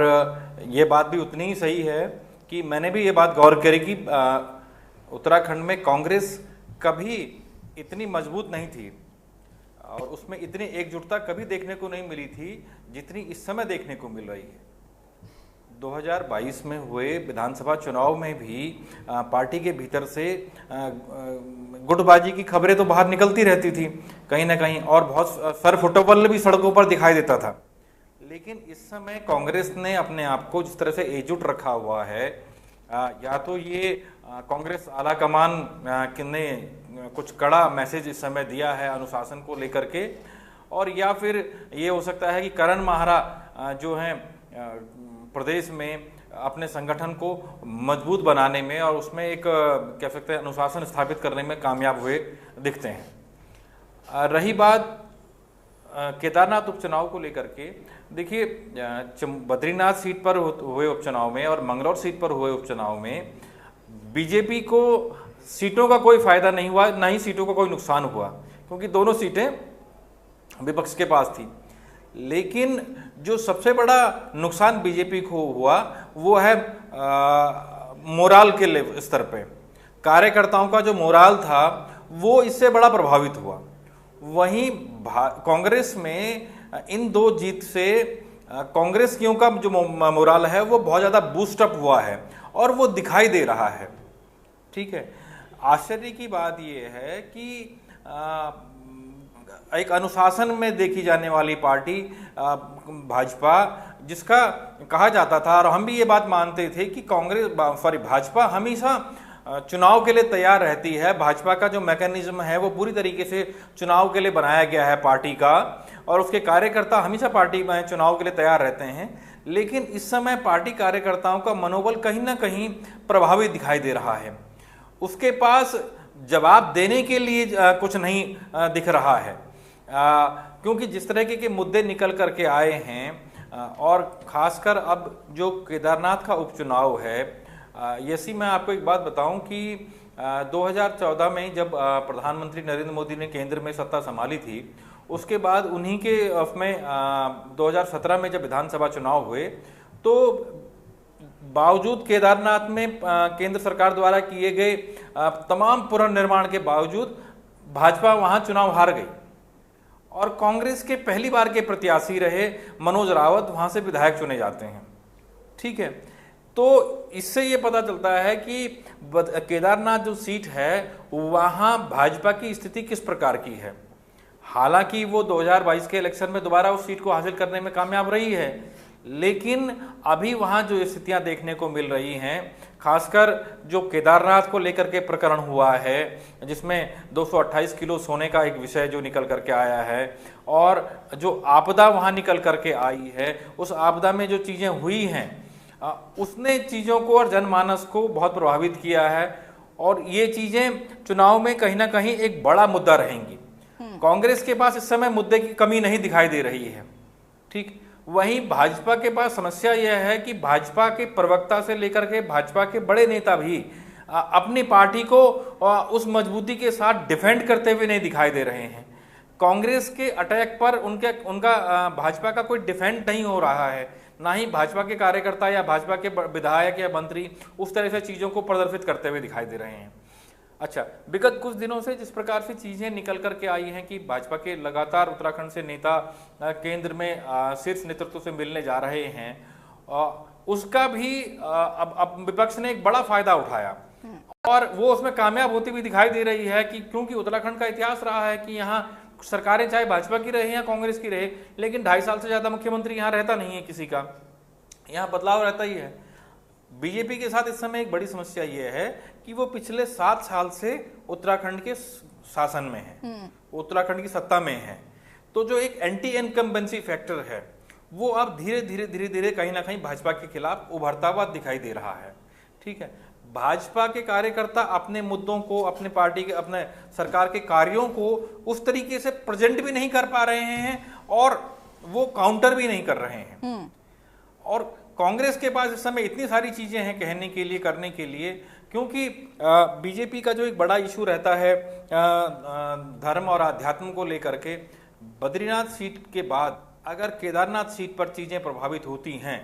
ये बात भी उतनी ही सही है कि मैंने भी ये बात गौर करी कि उत्तराखंड में कांग्रेस कभी इतनी मजबूत नहीं थी और उसमें इतनी एकजुटता कभी देखने को नहीं मिली थी जितनी इस समय देखने को मिल रही है। 2022 में हुए विधानसभा चुनाव में भी पार्टी के भीतर से गुटबाजी की खबरें तो बाहर निकलती रहती थी कहीं ना कहीं, और बहुत सर फुटबॉल भी सड़कों पर दिखाई देता था। लेकिन इस समय कांग्रेस ने अपने आप को जिस तरह से एकजुट रखा हुआ है, या तो ये कांग्रेस आला कमान ने कुछ कड़ा मैसेज इस समय दिया है अनुशासन को लेकर के, और या फिर ये हो सकता है कि करण माहरा जो हैं प्रदेश में अपने संगठन को मजबूत बनाने में और उसमें एक कह सकते हैं अनुशासन स्थापित करने में कामयाब हुए दिखते हैं। रही बात केदारनाथ उपचुनाव को लेकर के, देखिए बद्रीनाथ सीट पर हुए उपचुनाव में और मंगलौर सीट पर हुए उपचुनाव में बीजेपी को सीटों का कोई फायदा नहीं हुआ, ना ही सीटों का कोई नुकसान हुआ, क्योंकि दोनों सीटें विपक्ष के पास थी। लेकिन जो सबसे बड़ा नुकसान बीजेपी को हुआ वो है मोराल के स्तर पे, कार्यकर्ताओं का जो मोराल था वो इससे बड़ा प्रभावित हुआ। वहीं कांग्रेस में इन दो जीत से कांग्रेसियों का जो मोराल है वो बहुत ज़्यादा बूस्टअप हुआ है और वो दिखाई दे रहा है। ठीक है, आश्चर्य की बात ये है कि एक अनुशासन में देखी जाने वाली पार्टी भाजपा, जिसका कहा जाता था और हम भी ये बात मानते थे कि भाजपा हमेशा चुनाव के लिए तैयार रहती है। भाजपा का जो मैकेनिज्म है वो पूरी तरीके से चुनाव के लिए बनाया गया है पार्टी का, और उसके कार्यकर्ता हमेशा पार्टी में चुनाव के लिए तैयार रहते हैं। लेकिन इस समय पार्टी कार्यकर्ताओं का मनोबल कहीं ना कहीं प्रभावित दिखाई दे रहा है। उसके पास जवाब देने के लिए कुछ नहीं दिख रहा है, क्योंकि जिस तरह के मुद्दे निकल करके आए हैं, और खासकर अब जो केदारनाथ का उपचुनाव है, यसी मैं आपको एक बात बताऊं कि 2014 में जब प्रधानमंत्री नरेंद्र मोदी ने केंद्र में सत्ता संभाली थी, उसके बाद उन्हीं के उसमें 2017 में जब विधानसभा चुनाव हुए, तो बावजूद केदारनाथ में केंद्र सरकार द्वारा किए गए तमाम पुनर्निर्माण के बावजूद भाजपा वहां चुनाव हार गई, और कांग्रेस के पहली बार के प्रत्याशी रहे मनोज रावत वहां से विधायक चुने जाते हैं। ठीक है, तो इससे ये पता चलता है कि केदारनाथ जो सीट है वहां भाजपा की स्थिति किस प्रकार की है। हालांकि वो 2022 के इलेक्शन में दोबारा उस सीट को हासिल करने में कामयाब रही है, लेकिन अभी वहां जो स्थितियां देखने को मिल रही हैं, खासकर जो केदारनाथ को लेकर के प्रकरण हुआ है, जिसमें 228 किलो सोने का एक विषय जो निकल करके आया है, और जो आपदा वहां निकल करके आई है, उस आपदा में जो चीजें हुई हैं उसने चीजों को और जनमानस को बहुत प्रभावित किया है, और ये चीजें चुनाव में कहीं ना कहीं एक बड़ा मुद्दा रहेंगी। कांग्रेस के पास इस समय मुद्दे की कमी नहीं दिखाई दे रही है। ठीक, वहीं भाजपा के पास समस्या यह है कि भाजपा के प्रवक्ता से लेकर के भाजपा के बड़े नेता भी अपनी पार्टी को उस मजबूती के साथ डिफेंड करते हुए नहीं दिखाई दे रहे हैं। कांग्रेस के अटैक पर उनका भाजपा का कोई डिफेंड नहीं हो रहा है, ना ही भाजपा के कार्यकर्ता या भाजपा के विधायक या मंत्री उस तरह से चीजों को प्रदर्शित करते हुए दिखाई दे रहे हैं। अच्छा, विगत कुछ दिनों से जिस प्रकार से चीजें निकल करके आई हैं कि भाजपा के लगातार उत्तराखंड से नेता केंद्र में शीर्ष नेतृत्व से मिलने जा रहे हैं, उसका भी अब विपक्ष ने एक बड़ा फायदा उठाया और वो उसमें कामयाब होती हुई दिखाई दे रही है कि क्योंकि उत्तराखंड का इतिहास रहा है कि यहाँ सरकारें चाहे भाजपा की रहे या कांग्रेस की रहे, लेकिन 2.5 साल से ज्यादा मुख्यमंत्री यहाँ रहता नहीं है किसी का, यहाँ बदलाव रहता ही है। बीजेपी के साथ इस समय एक बड़ी समस्या ये है कि वो पिछले 7 साल से उत्तराखंड के शासन में है, उत्तराखंड की सत्ता में है, तो जो एक एंटी इनकम्बेंसी फैक्टर है वो अब धीरे धीरे कहीं ना कहीं भाजपा के खिलाफ उभरता हुआ दिखाई दे रहा है। ठीक है, भाजपा के कार्यकर्ता अपने मुद्दों को, अपने पार्टी के, अपने सरकार के कार्यों को उस तरीके से प्रेजेंट भी नहीं कर पा रहे हैं और वो काउंटर भी नहीं कर रहे हैं। और कांग्रेस के पास इस समय इतनी सारी चीजें हैं कहने के लिए, करने के लिए, क्योंकि बीजेपी का जो एक बड़ा इशू रहता है धर्म और आध्यात्म को लेकर के, बद्रीनाथ सीट के बाद अगर केदारनाथ सीट पर चीजें प्रभावित होती हैं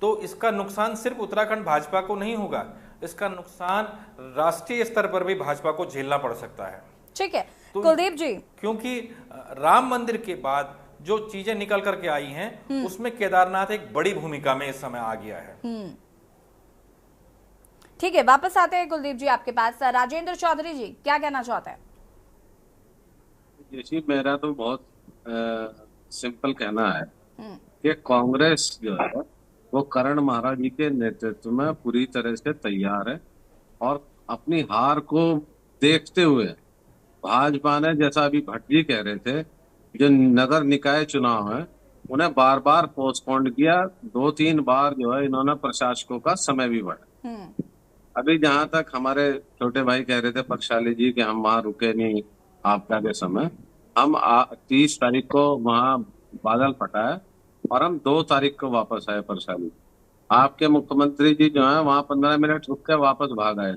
तो इसका नुकसान सिर्फ उत्तराखंड भाजपा को नहीं होगा, इसका नुकसान राष्ट्रीय स्तर पर भी भाजपा को झेलना पड़ सकता है। ठीक है तो कुलदीप जी, क्योंकि राम मंदिर के बाद जो चीजें निकल करके आई हैं उसमें केदारनाथ एक बड़ी भूमिका में इस समय आ गया है। ठीक है, वापस आते हैं कुलदीप जी आपके पास। राजेंद्र चौधरी जी क्या कहना चाहते हैं? जी, मेरा तो बहुत सिंपल कहना है कि कांग्रेस जो है वो करण महाराज जी के नेतृत्व में पूरी तरह से तैयार है और अपनी हार को देखते हुए भाजपा ने, जैसा अभी भट्ट जी कह रहे थे, जो नगर निकाय चुनाव है उन्हें बार बार पोस्टपोन किया, 2-3 बार जो है इन्होंने प्रशासकों का समय भी बढ़ा। अभी जहां तक हमारे छोटे भाई कह रहे थे पक्षाली जी कि हम वहां रुके नहीं आपदा के समय, हम 30 तारीख को वहां बादल फटा है और हम 2 तारीख को वापस आए परसाली। आपके मुख्यमंत्री जी जो है वहां 15 मिनट रुक के वापस भाग आए।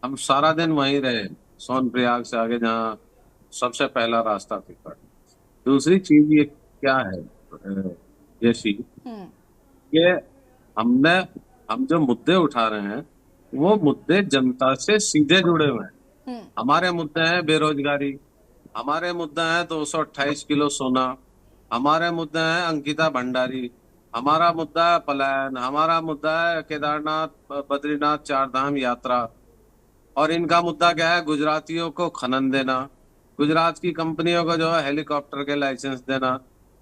हम सारा दिन वहीं रहे, सोनप्रयाग से आगे जहाँ सबसे पहला रास्ता था। दूसरी चीज ये क्या है जैसी कि हम जो मुद्दे उठा रहे हैं वो मुद्दे जनता से सीधे जुड़े हुए हैं। हमारे मुद्दे हैं बेरोजगारी, हमारे मुद्दे हैं 228 किलो सोना, हमारे मुद्दे हैं अंकिता भंडारी, हमारा मुद्दा है पलायन, हमारा मुद्दा है केदारनाथ बद्रीनाथ 4 धाम यात्रा, और इनका मुद्दा क्या है? गुजरातियों को खनन देना, गुजरात की कंपनियों को जो है हेलीकॉप्टर के लाइसेंस देना,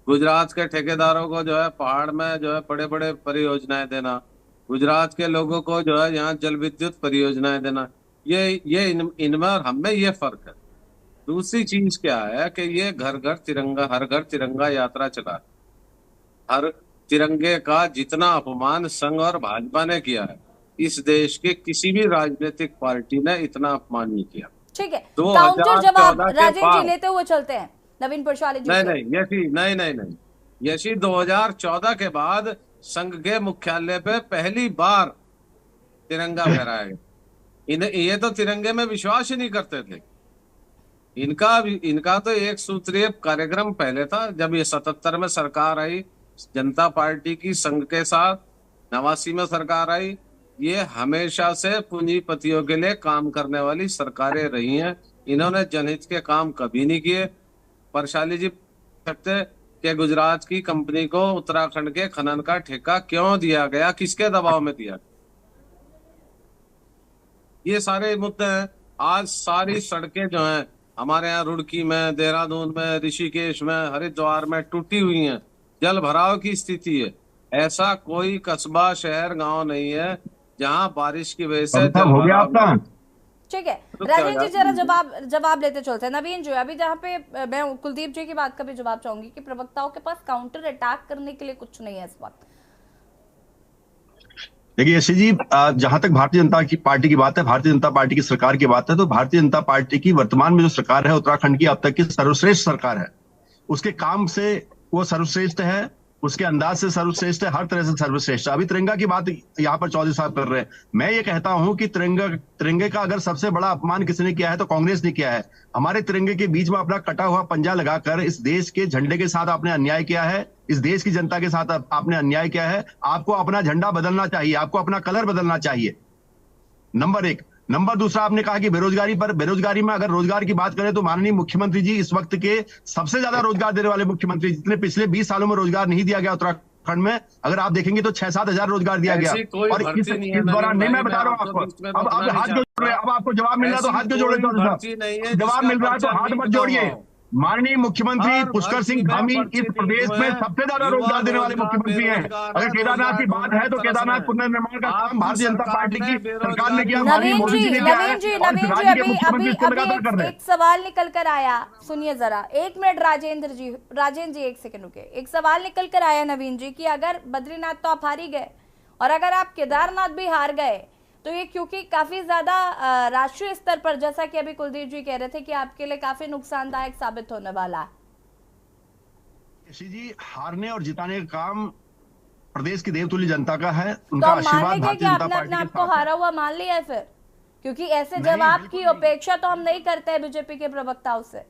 गुजरात के ठेकेदारों को जो है पहाड़ में जो है बड़े बड़े परियोजनाएं देना, गुजरात के लोगों को जो है यहाँ जल विद्युत परियोजनाएं देना। ये इनमें और हम में ये फर्क है। दूसरी चीज क्या है कि ये घर घर तिरंगा, हर घर तिरंगा यात्रा चला, हर तिरंगे का जितना अपमान संघ और भाजपा ने किया है इस देश के किसी भी राजनीतिक पार्टी ने इतना अपमान नहीं किया। ठीक है, काउंटर जवाब राजेंद्र जी लेते हुए चलते हैं नवीन प्रशाली जी। नहीं, यशी 2014 के बाद संघ के मुख्यालय पे पहली बार तिरंगा फहराया गया। ये तो तिरंगे में विश्वास ही नहीं करते थे। इनका तो एक सूत्रीय कार्यक्रम पहले था। जब ये 77 में सरकार आई जनता पार्टी की, संघ के साथ 89 में सरकार आई, ये हमेशा से पूंजीपतियों के लिए काम करने वाली सरकारें रही हैं। इन्होंने जनहित के काम कभी नहीं किए। प्रशाली जी कहते कि गुजरात की कंपनी को उत्तराखंड के खनन का ठेका क्यों दिया गया, किसके दबाव में दिया? ये सारे मुद्दे हैं। आज सारी सड़कें जो हैं हमारे यहाँ रुड़की में, देहरादून में, ऋषिकेश में, हरिद्वार में टूटी हुई हैं, जल भराव की स्थिति है। ऐसा कोई कस्बा, शहर, गांव नहीं है जहां बारिश की वजह से हो गया आपका। ठीक है राजेंद्र जी, जरा जवाब लेते चलते हैं। नवीन जी, अभी जहाँ पे मैं कुलदीप जी की बात का भी जवाब चाहूंगी कि प्रवक्ताओं के पास काउंटर अटैक करने के लिए कुछ नहीं है इस वक्त। देखिए यशी जी, जहां तक भारतीय जनता की पार्टी की बात है, भारतीय जनता पार्टी की सरकार की बात है, तो भारतीय जनता पार्टी की वर्तमान में जो सरकार है उत्तराखंड की अब तक की सर्वश्रेष्ठ सरकार है। उसके काम से वो सर्वश्रेष्ठ है, उसके अंदाज से सर्वश्रेष्ठ है, हर तरह से सर्वश्रेष्ठ है। अभी तिरंगा की बात यहाँ पर चौधरी साहब कर रहे हैं। मैं ये कहता हूं कि तिरंगे का अगर सबसे बड़ा अपमान किसने किया है तो कांग्रेस ने किया है। हमारे तिरंगे के बीच में अपना कटा हुआ पंजा लगाकर इस देश के झंडे के साथ आपने अन्याय किया है, इस देश की जनता के साथ आपने अन्याय किया है। आपको अपना झंडा बदलना चाहिए, आपको अपना कलर बदलना चाहिए, नंबर 1। नंबर दूसरा, आपने कहा कि बेरोजगारी में अगर रोजगार की बात करें तो माननीय मुख्यमंत्री जी इस वक्त के सबसे ज्यादा रोजगार देने वाले मुख्यमंत्री, जितने पिछले 20 सालों में रोजगार नहीं दिया गया उत्तराखंड में, अगर आप देखेंगे तो 6-7 हजार रोजगार दिया गया। और इस दौरान नहीं, मैं बता रहा हूँ आपको, अब हाथ क्यों जोड़ रहे हैं? अब आपको जवाब मिल रहा है तो हाथ क्यों जोड़ रहे हैं? जवाब मिल रहा है तो हाथ मत जोड़िए। माननीय मुख्यमंत्री पुष्कर सिंह धामी इस प्रदेश में सबसे ज्यादा रोजगार देने वाले मुख्यमंत्री हैं। अगर केदारनाथ की बात है तो केदारनाथ पुनर्निर्माण का काम भारतीय जनता पार्टी की सरकार ने किया, माननीय मोदी जी ने किया है, और इस राज्य के मुख्यमंत्री इसको लगातार कर रहे हैं। एक सवाल निकल कर आया, सुनिए जरा, 1 मिनट राजेंद्र जी 1 सेकंड रुके। एक सवाल निकल कर आया नवीन जी कि अगर बद्रीनाथ तो आप हार ही गए और अगर आप केदारनाथ भी हार गए तो ये क्योंकि काफी ज्यादा राष्ट्रीय स्तर पर, जैसा कि अभी कुलदीप जी कह रहे थे, कि आपके लिए काफी नुकसानदायक साबित होने वाला है। जी, हारने और जिताने का काम प्रदेश की देवतुल्य जनता का है, उनका आशीर्वाद भारतीय जनता पार्टी अपने आप को हारा हुआ मान लिया है फिर? क्योंकि ऐसे जवाब की अपेक्षा तो हम नहीं करते हैं बीजेपी के प्रवक्ताओं से।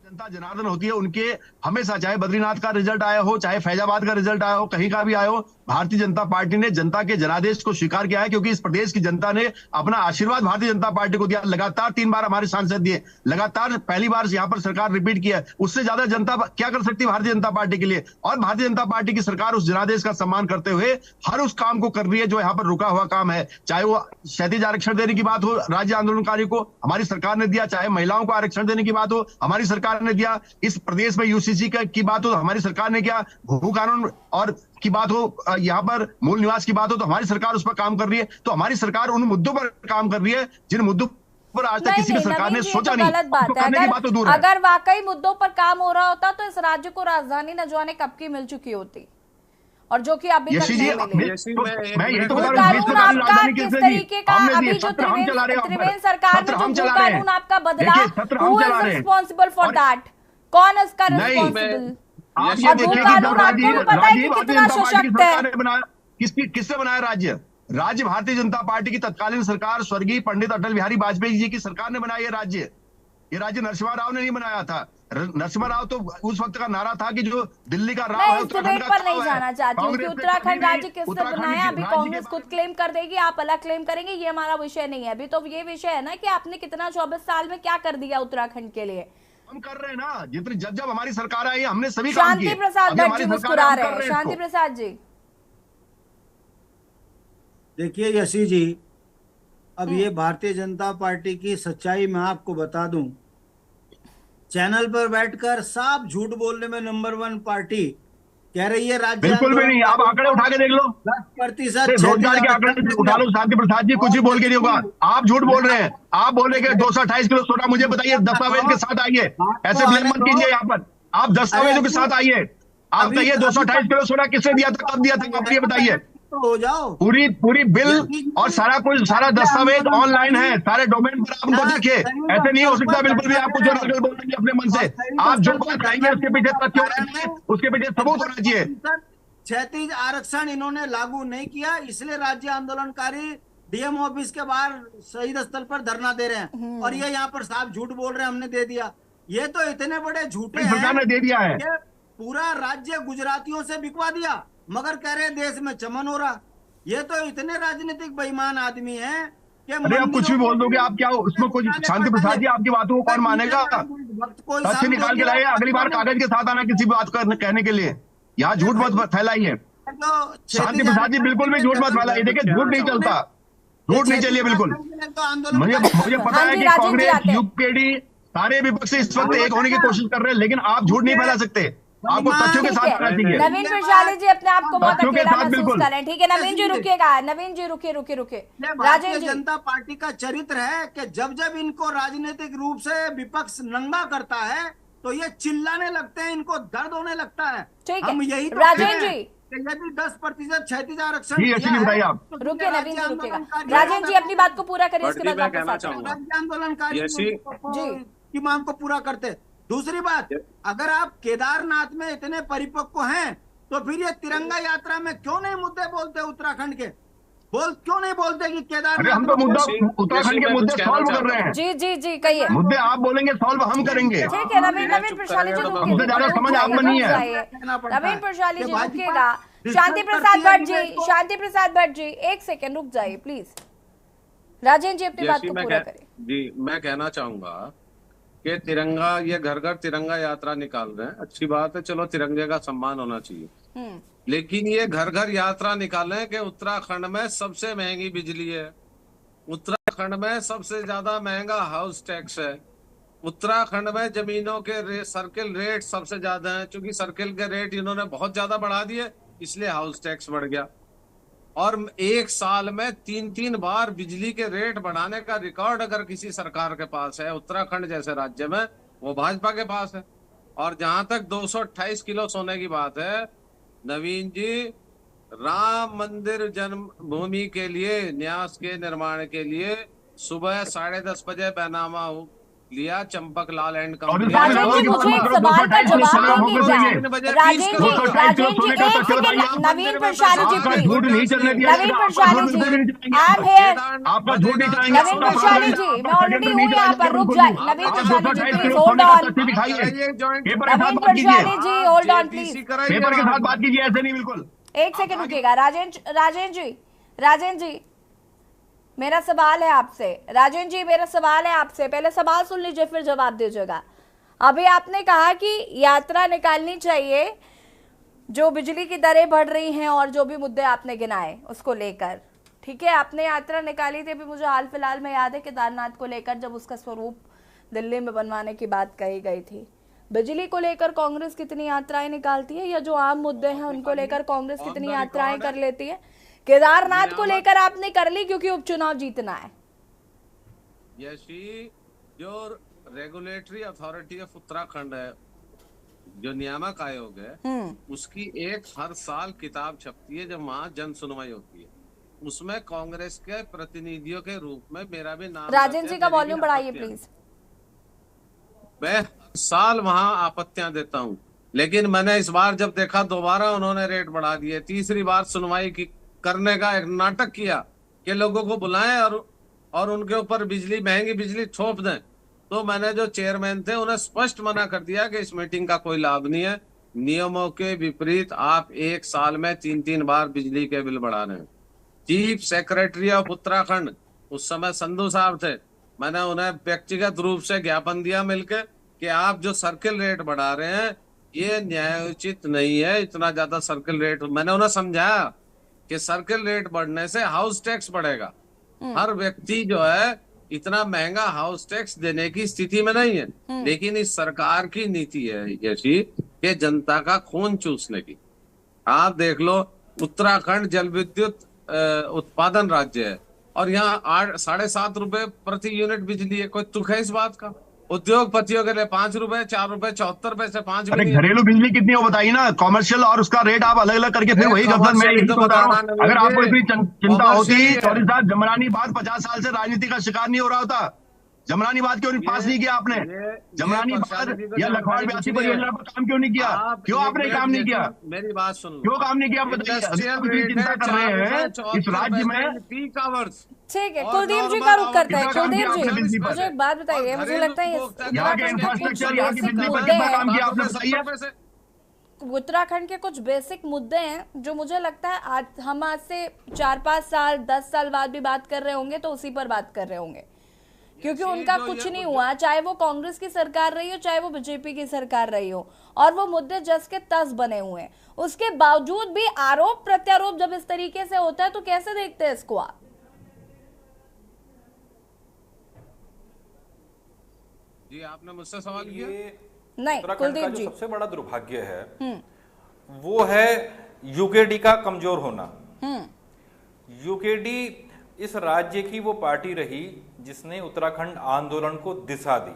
जनता जनार्दन होती है, उनके हमेशा, चाहे बद्रीनाथ का रिजल्ट आया हो, चाहे फैजाबाद का रिजल्ट आया हो, कहीं का भी आया हो, भारतीय जनता पार्टी ने जनता के जनादेश को स्वीकार किया है, क्योंकि इस प्रदेश की जनता ने अपना आशीर्वाद भारतीय जनता पार्टी को दिया। लगातार 3 बार हमारे सांसद दिए, लगातार पहली बार यहाँ पर सरकार रिपीट किया है। उससे ज्यादा जनता क्या कर सकती है भारतीय जनता पार्टी के लिए? और भारतीय जनता पार्टी की सरकार उस जनादेश का सम्मान करते हुए हर उस काम को कर रही है जो यहाँ पर रुका हुआ काम है। चाहे वो क्षैतिज आरक्षण देने की बात हो राज्य आंदोलनकारी को, हमारी सरकार ने दिया, चाहे महिलाओं को आरक्षण देने की बात हो, हमारी सरकार ने दिया, इस प्रदेश में यूसीसी की बात हो, हमारी सरकार ने किया, भू कानून और की बात हो, यहाँ पर मूल निवास की बात हो, तो हमारी सरकार उस पर काम कर रही है। तो हमारी सरकार उन मुद्दों पर काम कर रही है जिन मुद्दों पर आज तक किसी भी सरकार ने सोचा नहीं। गलत बात है। अगर वाकई मुद्दों पर काम हो रहा होता तो इस राज्य को राजधानी न जाने कब की मिल चुकी होती, और जो कि अभी तक नहीं मिली। मैं यही तो बता रहा हूं, आपका किस तरीके का अभी जो त्रिवेंद्र सरकार में जो कानून आपका बदला, who is responsible for that? कौन है इसका रिस्पांसिबल? आप ये देखिए कि जब राज्य किसने बनाया राज्य भारतीय जनता पार्टी की तत्कालीन सरकार स्वर्गीय पंडित अटल बिहारी वाजपेयी जी की सरकार ने बनाया ये राज्य नरसिम्हा राव ने नहीं बनाया था। नरसिम्हा राव तो उस वक्त का नारा था कि जो दिल्ली का राव है उत्तराखंड पर नहीं जाना चाहती हूँ कि उत्तराखंड राज्य किसने बनाया। अभी कांग्रेस खुद क्लेम कर देगी, आप अलग क्लेम करेंगे, ये हमारा विषय नहीं है। अभी तो ये विषय है ना कि आपने कितना 24 साल में क्या कर दिया उत्तराखंड के लिए। हम कर रहे हैं ना, जितनी जब हमारी सरकार आई हमने सभी काम किए। शांति प्रसाद भट्ट जी मुस्कुरा रहे हैं। शांति प्रसाद जी देखिए यशी जी, अब ये भारतीय जनता पार्टी की सच्चाई मैं आपको बता दूं, चैनल पर बैठकर साफ झूठ बोलने में नंबर 1 पार्टी कह रही है राज्य। बिल्कुल भी नहीं, आप आंकड़े उठा के देख लो, 10% रोजगार के आंकड़े उठा लो। शांति प्रसाद जी कुछ भी बोल के नहीं होगा, आप झूठ बोल रहे हैं। आप बोल रहे 228 किलो सोना, मुझे बताइए दस्तावेज के साथ आइए, ऐसे ब्लेम मत कीजिए। यहाँ पर आप दस्तावेजों के साथ आइए, आप कहिए 228 किलो सोना किसने दिया था, कब दिया था, आप ये बताइए। तो हो जाओ, पूरी बिल और सारा दस्तावेज ऑनलाइन है, सारे डोमेन पर आप उनको देखिए। ऐसे नहीं हो सकता बिल्कुल भी, आप कुछ और बोल रहे हैं अपने मन से। आप जो बात कहेंगे उसके पीछे तथ्य होना, उसके पीछे सबूत होना चाहिए। क्षैतिज आरक्षण इन्होंने लागू नहीं किया, इसलिए राज्य आंदोलनकारी डीएम ऑफिस के बाहर शहीद स्थल पर धरना दे रहे हैं, और ये यहाँ पर साफ झूठ बोल रहे हैं हमने दे दिया। ये तो इतने बड़े झूठे हैं, ने दे दिया है। पूरा राज्य गुजरातियों से बिकवा दिया, मगर कह रहे देश में चमन हो रहा। ये तो इतने राजनीतिक बेईमान आदमी हैं कि अरे आप कुछ भी बोल दोगे, आप क्या उसमें कुछ। शांति प्रसाद जी आपकी बातों को कौन मानेगा? तथ्य निकाल के लाइए, अगली बार कागज के साथ आना किसी बात कहने के लिए। यहाँ झूठ मत फैलाइए। शांति प्रसाद जी बिल्कुल भी झूठ मत फैलाइए। देखिए झूठ नहीं चलता, झूठ नहीं चलिए बिल्कुल। मुझे पता है कि कांग्रेस यूपीडी सारे विपक्ष इस वक्त एक होने की कोशिश कर रहे हैं, लेकिन आप झूठ नहीं फैला सकते। आपको तथ्यों के साथ आना चाहिए। नवीन प्रशाले जी अपने आप को बहुत अकेला महसूस कर रहे हैं। ठीक है नवीन जी रुकिएगा, नवीन जी रुकिए। भारतीय जनता पार्टी का चरित्र है कि जब जब इनको राजनीतिक रूप से विपक्ष नंगा करता है तो ये चिल्लाने लगते हैं, इनको दर्द होने लगता है। हम यही तो राजेंद्र जी, यदि 10% क्षैतिज आरक्षण रुकिए नवीन जी रुकिएगा। राजेंद्र जी अपनी बात को पूरा करिए, उसके बाद वापस आंदोलनकारी की मांग को पूरा करते। दूसरी बात, अगर आप केदारनाथ में इतने परिपक्व हैं तो फिर ये तिरंगा यात्रा में क्यों नहीं मुद्दे बोलते उत्तराखंड के? क्यों नहीं बोलते कि केदारनाथ? हम तो मुद्दा उत्तराखंड के मुद्दे सॉल्व कर रहे हैं। जी कहिए। मुद्दे आप बोलेंगे सॉल्व हम करेंगे। ठीक है नवीन प्रशाले जी हमसे ज्यादा समझ आप में नहीं है। नवीन प्रशाले जी रुकिएगा। शांति प्रसाद भट्ट जी 1 सेकेंड रुक जाइए प्लीज। राजेंद्र जी अपनी बात को पूरा करें। जी, मैं कहना चाहूंगा कि तिरंगा, ये घर घर तिरंगा यात्रा निकाल रहे हैं, अच्छी बात है, चलो तिरंगे का सम्मान होना चाहिए, लेकिन ये घर घर यात्रा निकालें कि उत्तराखंड में सबसे महंगी बिजली है, उत्तराखंड में सबसे ज्यादा महंगा हाउस टैक्स है, उत्तराखंड में जमीनों के सर्किल रेट सबसे ज्यादा है, क्योंकि सर्किल के रेट इन्होंने बहुत ज्यादा बढ़ा दिए, इसलिए हाउस टैक्स बढ़ गया। और एक साल में 3-3 बार बिजली के रेट बढ़ाने का रिकॉर्ड अगर किसी सरकार के पास है उत्तराखंड जैसे राज्य में, वो भाजपा के पास है। और जहां तक 228 किलो सोने की बात है, नवीन जी, राम मंदिर जन्मभूमि के लिए, न्यास के निर्माण के लिए सुबह 10:30 बजे बैनामा लिया चंपक लाल एंड कंपनी। राजेंद्र जी, मुझे एक सवाल का जवाब देंगे क्या? Rajendra ji, Naveen Prashali ji please, Naveen Prashali ji, I am here. Naveen Prashali ji, मैं ऑलरेडी हूँ यहाँ पर, रुक जाए। Naveen Prashali ji please hold on, Naveen Prashali ji hold on please, paper के साथ बात कीजिए, ऐसे नहीं, बिल्कुल एक सेकंड रुकिएगा। राजेंद्र जी मेरा सवाल है आपसे, राजेंद्र जी मेरा सवाल है आपसे, पहले सवाल सुन लीजिए फिर जवाब दीजिएगा। अभी आपने कहा कि यात्रा निकालनी चाहिए, जो बिजली की दरें बढ़ रही हैं और जो भी मुद्दे आपने गिनाए उसको लेकर, ठीक है, आपने यात्रा निकाली थी। अभी मुझे हाल फिलहाल में याद है केदारनाथ को लेकर जब उसका स्वरूप दिल्ली में बनवाने की बात कही गई थी। बिजली को लेकर कांग्रेस कितनी यात्राएं निकालती है, या जो आम मुद्दे हैं उनको लेकर कांग्रेस कितनी यात्राएं कर लेती है। केदारनाथ को लेकर आपने कर ली क्योंकि उपचुनाव जीतना है। यशी जो रेगुलेटरी अथॉरिटी ऑफ उत्तराखंड है, जो नियामक आयोग है, उसकी एक हर साल किताब छपती है जब वहाँ जन सुनवाई होती है, उसमें कांग्रेस के प्रतिनिधियों के रूप में मेरा भी नाम। राजेंद्र जी का वॉल्यूम बढ़ाइए प्लीज। मैं साल वहाँ आपत्तियां देता हूँ, लेकिन मैंने इस बार जब देखा दोबारा उन्होंने रेट बढ़ा दिए, तीसरी बार सुनवाई की करने का एक नाटक किया कि लोगों को बुलाएं और उनके ऊपर महंगी बिजली थोप दें, तो मैंने जो चेयरमैन थे उन्हें स्पष्ट मना कर दिया कि इस मीटिंग का कोई लाभ नहीं है, नियमों के विपरीत आप एक साल में 3-3 बार बिजली के बिल बढ़ा रहे हैं। चीफ सेक्रेटरी ऑफ उत्तराखंड उस समय संधू साहब थे, मैंने उन्हें व्यक्तिगत रूप से ज्ञापन दिया मिलकर कि आप जो सर्किल रेट बढ़ा रहे हैं ये न्यायोचित नहीं है, इतना ज्यादा सर्किल रेट। मैंने उन्हें समझाया कि सर्किल रेट बढ़ने से हाउस टैक्स बढ़ेगा, हर व्यक्ति जो है इतना महंगा हाउस टैक्स देने की स्थिति में नहीं है, लेकिन इस सरकार की नीति है यशी कि जनता का खून चूसने की। आप देख लो, उत्तराखंड जल विद्युत उत्पादन राज्य है और यहाँ 7.5 रुपए प्रति यूनिट बिजली है, कोई तुक है इस बात का? उद्योगपतियों के लिए 5 रुपए, 4 रुपए 74 पैसे, 5 घरेलू बिजली कितनी हो बताइए ना, कॉमर्शियल और उसका रेट आप अलग अलग करके फिर वही गफलत में यही तो बता रहा हूँ। अगर आपको इतनी चिंता होती, चौधरी साहब, जमरानी बात 50 साल से राजनीति का शिकार नहीं हो रहा होता। जमरानी बात क्यों पास नहीं किया आपने? जमरानी बात या लखवाड़ ब्यासी परियोजना पर काम क्यों नहीं किया? क्यों आपने काम नहीं किया? मेरी बात सुन लो, क्यों काम नहीं किया बताइए। चिंता कर रहे हैं इस राज्य में। ठीक है, कुलदीप जी का रुख करते हैं। कुलदीप जी मुझे एक बात बताइए, मुझे लगता है उत्तराखंड के कुछ बेसिक मुद्दे हैं जो मुझे लगता है हम आज से 4-5 साल 10 साल बाद भी बात कर रहे होंगे तो उसी पर बात कर रहे होंगे, क्योंकि उनका कुछ नहीं हुआ, चाहे वो कांग्रेस की सरकार रही हो चाहे वो बीजेपी की सरकार रही हो, और वो मुद्दे जस के तस बने हुए हैं। उसके बावजूद भी आरोप प्रत्यारोप जब इस तरीके से होता है तो कैसे देखते हैं इसको आप? जी आपने मुझसे सवाल किया? नहीं, कुलदीप जी, सबसे बड़ा दुर्भाग्य है वो है यूकेडी का कमजोर होना। यूकेडी इस राज्य की वो पार्टी रही जिसने उत्तराखंड आंदोलन को दिशा दी,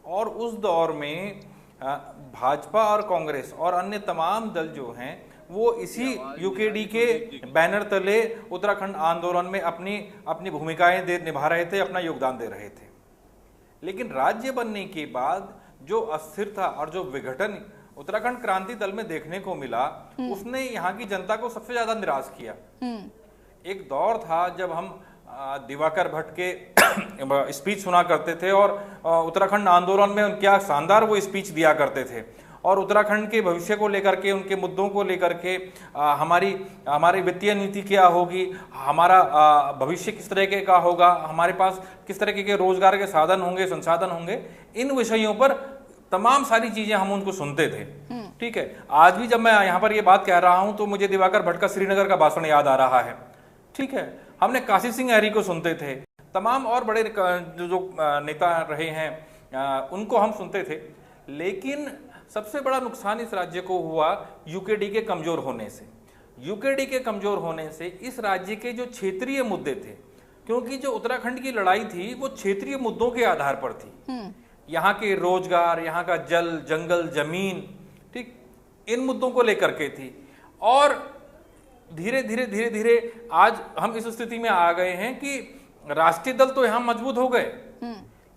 और उस दौर में भाजपा और कांग्रेस और अन्य तमाम दल जो हैं वो इसी यूकेडी के बैनर तले उत्तराखंड आंदोलन में अपनी भूमिकाएं निभा रहे थे, अपना योगदान दे रहे थे। लेकिन राज्य बनने के बाद जो अस्थिरता और जो विघटन उत्तराखंड क्रांति दल में देखने को मिला, उसने यहाँ की जनता को सबसे ज्यादा निराश किया। एक दौर था जब हम दिवाकर भट्ट के स्पीच सुना करते थे और उत्तराखंड आंदोलन में क्या शानदार वो स्पीच दिया करते थे, और उत्तराखंड के भविष्य को लेकर के, उनके मुद्दों को लेकर के हमारी वित्तीय नीति क्या होगी, हमारा भविष्य किस तरह का होगा, हमारे पास किस तरह के रोजगार के साधन होंगे, संसाधन होंगे, इन विषयों पर तमाम सारी चीजें हम उनको सुनते थे। ठीक है, आज भी जब मैं यहाँ पर ये बात कह रहा हूँ तो मुझे दिवाकर भट्ट का श्रीनगर का भाषण याद आ रहा है। ठीक है, हमने काशी सिंह हरी को सुनते थे, तमाम और बड़े जो नेता रहे हैं उनको हम सुनते थे। लेकिन सबसे बड़ा नुकसान इस राज्य को हुआ यूकेडी के कमजोर होने से। यूकेडी के कमजोर होने से इस राज्य के जो क्षेत्रीय मुद्दे थे, क्योंकि जो उत्तराखंड की लड़ाई थी वो क्षेत्रीय मुद्दों के आधार पर थी, यहाँ के रोजगार, यहाँ का जल, जंगल, जमीन, ठीक, इन मुद्दों को लेकर के थी। और धीरे धीरे आज हम इस स्थिति में आ गए हैं कि राष्ट्रीय दल तो यहाँ मजबूत हो गए,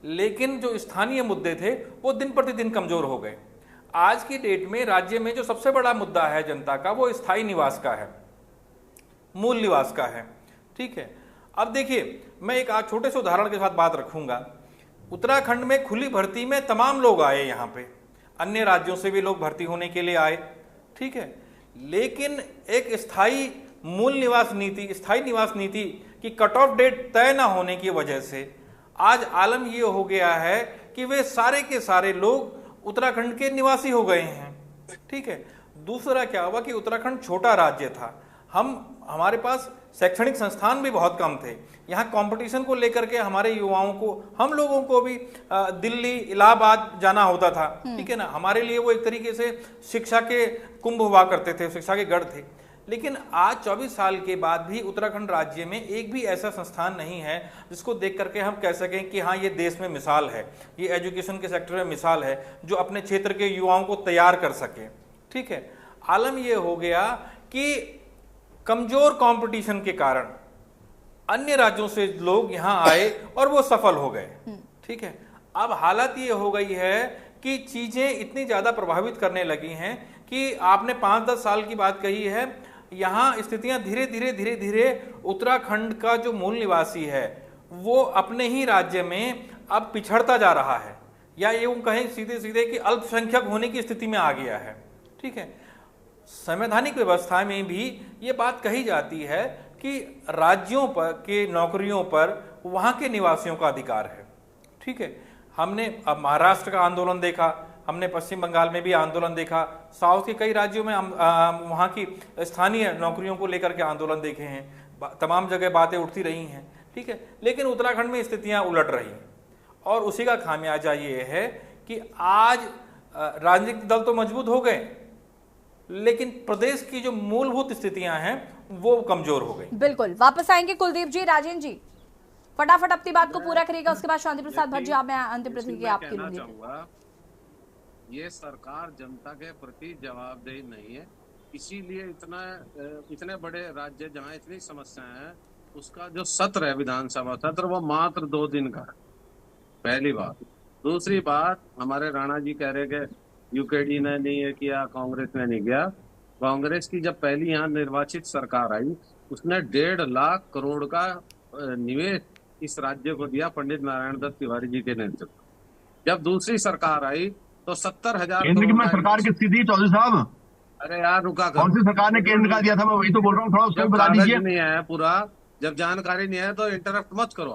लेकिन जो स्थानीय मुद्दे थे वो दिन प्रतिदिन कमजोर हो गए। आज की डेट में राज्य में जो सबसे बड़ा मुद्दा है जनता का, वो स्थायी निवास का है, मूल निवास का है। ठीक है, अब देखिए, मैं एक आज छोटे से उदाहरण के साथ बात रखूंगा। उत्तराखंड में खुली भर्ती में तमाम लोग आए, यहाँ पे अन्य राज्यों से भी लोग भर्ती होने के लिए आए। ठीक है, लेकिन एक स्थायी मूल निवास नीति, स्थायी निवास नीति की कट ऑफ डेट तय ना होने की वजह से आज आलम यह हो गया है कि वे सारे के सारे लोग उत्तराखंड के निवासी हो गए हैं। ठीक है, दूसरा क्या हुआ कि उत्तराखंड छोटा राज्य था, हमारे पास शैक्षणिक संस्थान भी बहुत कम थे। यहाँ कंपटीशन को लेकर के हमारे युवाओं को, हम लोगों को भी दिल्ली, इलाहाबाद जाना होता था। ठीक है ना, हमारे लिए वो एक तरीके से शिक्षा के कुंभ हुआ करते थे, शिक्षा के गढ़ थे। लेकिन आज 24 साल के बाद भी उत्तराखंड राज्य में एक भी ऐसा संस्थान नहीं है जिसको देख करके हम कह सकें कि हाँ, ये देश में मिसाल है, ये एजुकेशन के सेक्टर में मिसाल है, जो अपने क्षेत्र के युवाओं को तैयार कर सके। ठीक है, आलम यह हो गया कि कमजोर कंपटीशन के कारण अन्य राज्यों से लोग यहां आए और वो सफल हो गए। ठीक है, अब हालत ये हो गई है कि चीजें इतनी ज्यादा प्रभावित करने लगी हैं कि आपने 5-10 साल की बात कही है, यहां स्थितियां धीरे धीरे उत्तराखंड का जो मूल निवासी है वो अपने ही राज्य में अब पिछड़ता जा रहा है, या यूं कहें सीधे कि अल्पसंख्यक होने की स्थिति में आ गया है। ठीक है, संवैधानिक व्यवस्था में भी ये बात कही जाती है कि राज्यों पर के नौकरियों पर वहां के निवासियों का अधिकार है। ठीक है, हमने अब महाराष्ट्र का आंदोलन देखा, हमने पश्चिम बंगाल में भी आंदोलन देखा, साउथ के कई राज्यों में वहां की स्थानीय नौकरियों को लेकर के आंदोलन देखे हैं, तमाम जगह बातें उठती रही हैं। ठीक है, लेकिन उत्तराखंड में स्थितियां उलट रही हैं और उसी का खामियाजा ये है कि आज राजनीतिक दल तो मजबूत हो गए, लेकिन प्रदेश की जो मूलभूत स्थितियां हैं वो कमजोर हो गई। बिल्कुल, वापस आएंगे कुलदीप जी। राजेंद्र जी फटाफट अपनी बात को पूरा करिएगा, उसके बाद शांति प्रसाद भट्ट जी आप मैं अंतिम प्रतिक्रिया आपकी लूंगी। ये सरकार जनता के प्रति जवाबदेही नहीं है, इसीलिए इतने बड़े राज्य जहाँ इतनी समस्याएं हैं, उसका जो सत्र है विधानसभा सत्र वो मात्र 2 दिन का है, पहली बात। दूसरी बात, हमारे राणा जी कह रहे कि यूकेडी ने नहीं किया, कांग्रेस ने नहीं किया। कांग्रेस की जब पहली यहाँ निर्वाचित सरकार आई, उसने 1.5 लाख करोड़ का निवेश इस राज्य को दिया पंडित नारायण दत्त तिवारी जी के नेतृत्व। जब दूसरी सरकार आई तो 70,000 केंद्र की सरकार की स्थिति चौधरी साहब, अरे यार रुका, कौन सी सरकार ने केंद्र का दिया था, मैं वही तो बोल रहा हूँ, थोड़ा उसको बता दीजिए। नहीं है पूरा, जब जानकारी नहीं है तो इंटरप्ट मत करो।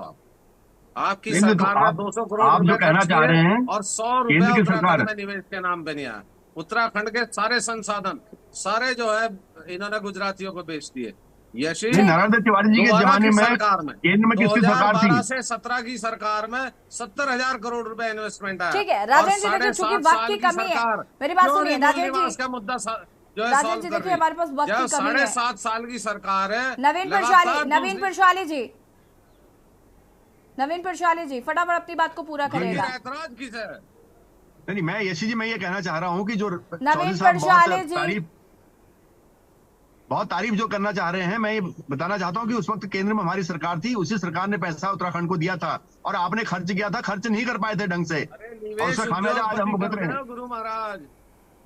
आपकी सरकार में 200 करोड़ आप जो कहना चाह रहे हैं और 100 रुपया उत्तराखंड में निवेश के नाम पे नहीं आया। उत्तराखंड के सारे संसाधन सारे जो है इन्होंने गुजरातियों को बेच दिए। नारायण दत्त तिवारी जी के जमाने में केंद्र में किसकी सरकार थी? 2012 से 17 की सरकार में 70,000 करोड़ रुपए इन्वेस्टमेंट आया। ठीक है राजेंद्र जी, देखिए चूंकि वक्त की कमी है, मेरी बात सुनिए राजेंद्र जी, का मुद्दा जो है राजेंद्र जी देखिए हमारे पास वक्त की कमी है। 7.5 साल की सरकार है। नवीन प्रशाली जी फटाफट अपनी बात को पूरा करेगा। ऐतराज किस है? नहीं, मैं यशी जी, मैं ये कहना चाह रहा हूँ कि जो नवीन प्रशाली जी बहुत तारीफ जो करना चाह रहे हैं, मैं ये बताना चाहता हूँ कि उस वक्त केंद्र में हमारी सरकार थी, उसी सरकार ने पैसा उत्तराखंड को दिया था और आपने खर्च किया था, खर्च नहीं कर पाए थे ढंग से, और उसका खामियाजा आज हम भुगत रहे हैं। गुरु महाराज,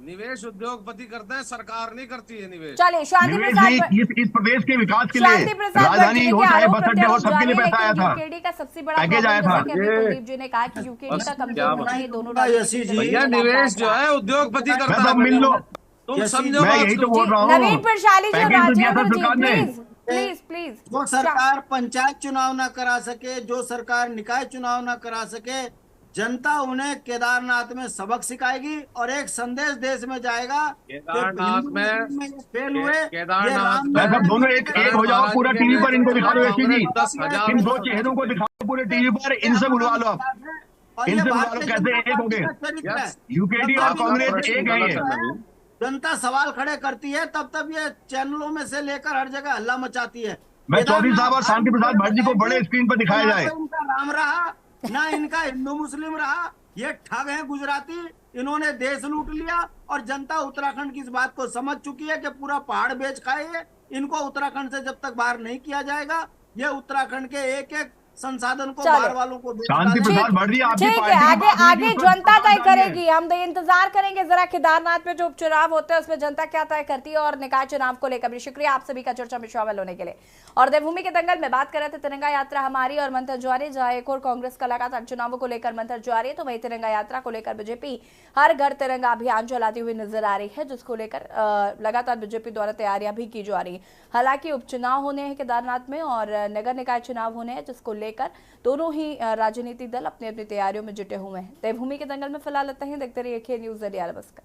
निवेश उद्योगपति करते हैं, सरकार नहीं करती है निवेश। चलिए शांति प्रसाद, इस प्रदेश के विकास के लिए राजधानी हो चाहे बस अड्डे हो, सबके लिए पैसा आया था, यूकेडी का सबसे बड़ा पैकेज आया था। कुलदीप जी ने कहा कि यूकेडी का कमजोर होना ये दोनों भैया निवेश जो है उद्योगपति करता है, मिल लो, तुम समझो। मैं यही तो बोल रहा हूँ, नवीन प्रशाली जी, राजेंद्र जी, सरकार ने। प्लीज जो सरकार पंचायत चुनाव ना करा सके, जो सरकार निकाय चुनाव ना करा सके, जनता उन्हें केदारनाथ में सबक सिखाएगी और एक संदेश देश में जाएगा। केदारनाथ में फेल हुए, केदारनाथ में दोनों एक हो जाओ, पूरा टीवी पर इनको दिखा दो, ऐसी जी इन दो चेहरों को दिखाओ पूरे टीवी पर, इनसे बुलवा लो आप, इनसे बुलवा लो, कैसे एक हो गए, यूकेडी और कांग्रेस एक है ये। जनता सवाल खड़े करती है, तब ये चैनलों में से लेकर हर जगह हल्ला मचाती है। मैं चौधरी साहब और शांति प्रसाद भट्ट जी को बड़े स्क्रीन पर दिखाया जाए। उनका राम रहा ना इनका हिंदू मुस्लिम रहा, ये ठग है गुजराती, इन्होंने देश लूट लिया और जनता उत्तराखंड की इस बात को समझ चुकी है कि पूरा पहाड़ बेच खाए। इनको उत्तराखंड से जब तक बाहर नहीं किया जाएगा, ये उत्तराखंड के एक एक संसाधन को बाहर वालों को शांति प्रसाद भट्ट जी, ठीक है, आगे जनता तय करेगी। हम इंतजार करेंगे जरा केदारनाथ में जो उपचुनाव होते हैं उसमें जनता क्या तय करती है और निकाय चुनाव को लेकर भी। शुक्रिया आप सभी का चर्चा में शामिल होने के लिए। और देवभूमि के दंगल में बात कर रहे थे तिरंगा यात्रा हमारी और मंथन जारी, जहां एक और कांग्रेस का लगातार चुनावों को लेकर मंथन जारी है, तो वही तिरंगा यात्रा को लेकर बीजेपी हर घर तिरंगा अभियान चलाती हुई नजर आ रही है, जिसको लेकर लगातार बीजेपी द्वारा तैयारियां भी की जा रही है। हालांकि उपचुनाव होने हैं केदारनाथ में और नगर निकाय चुनाव होने हैं, जिसको लेकर दोनों ही राजनीतिक दल अपनी अपनी तैयारियों में जुटे हुए हैं। देवभूमि के दंगल में फिलहाल इतना ही। देखते रहिए के न्यूज़ इंडिया। नमस्कार।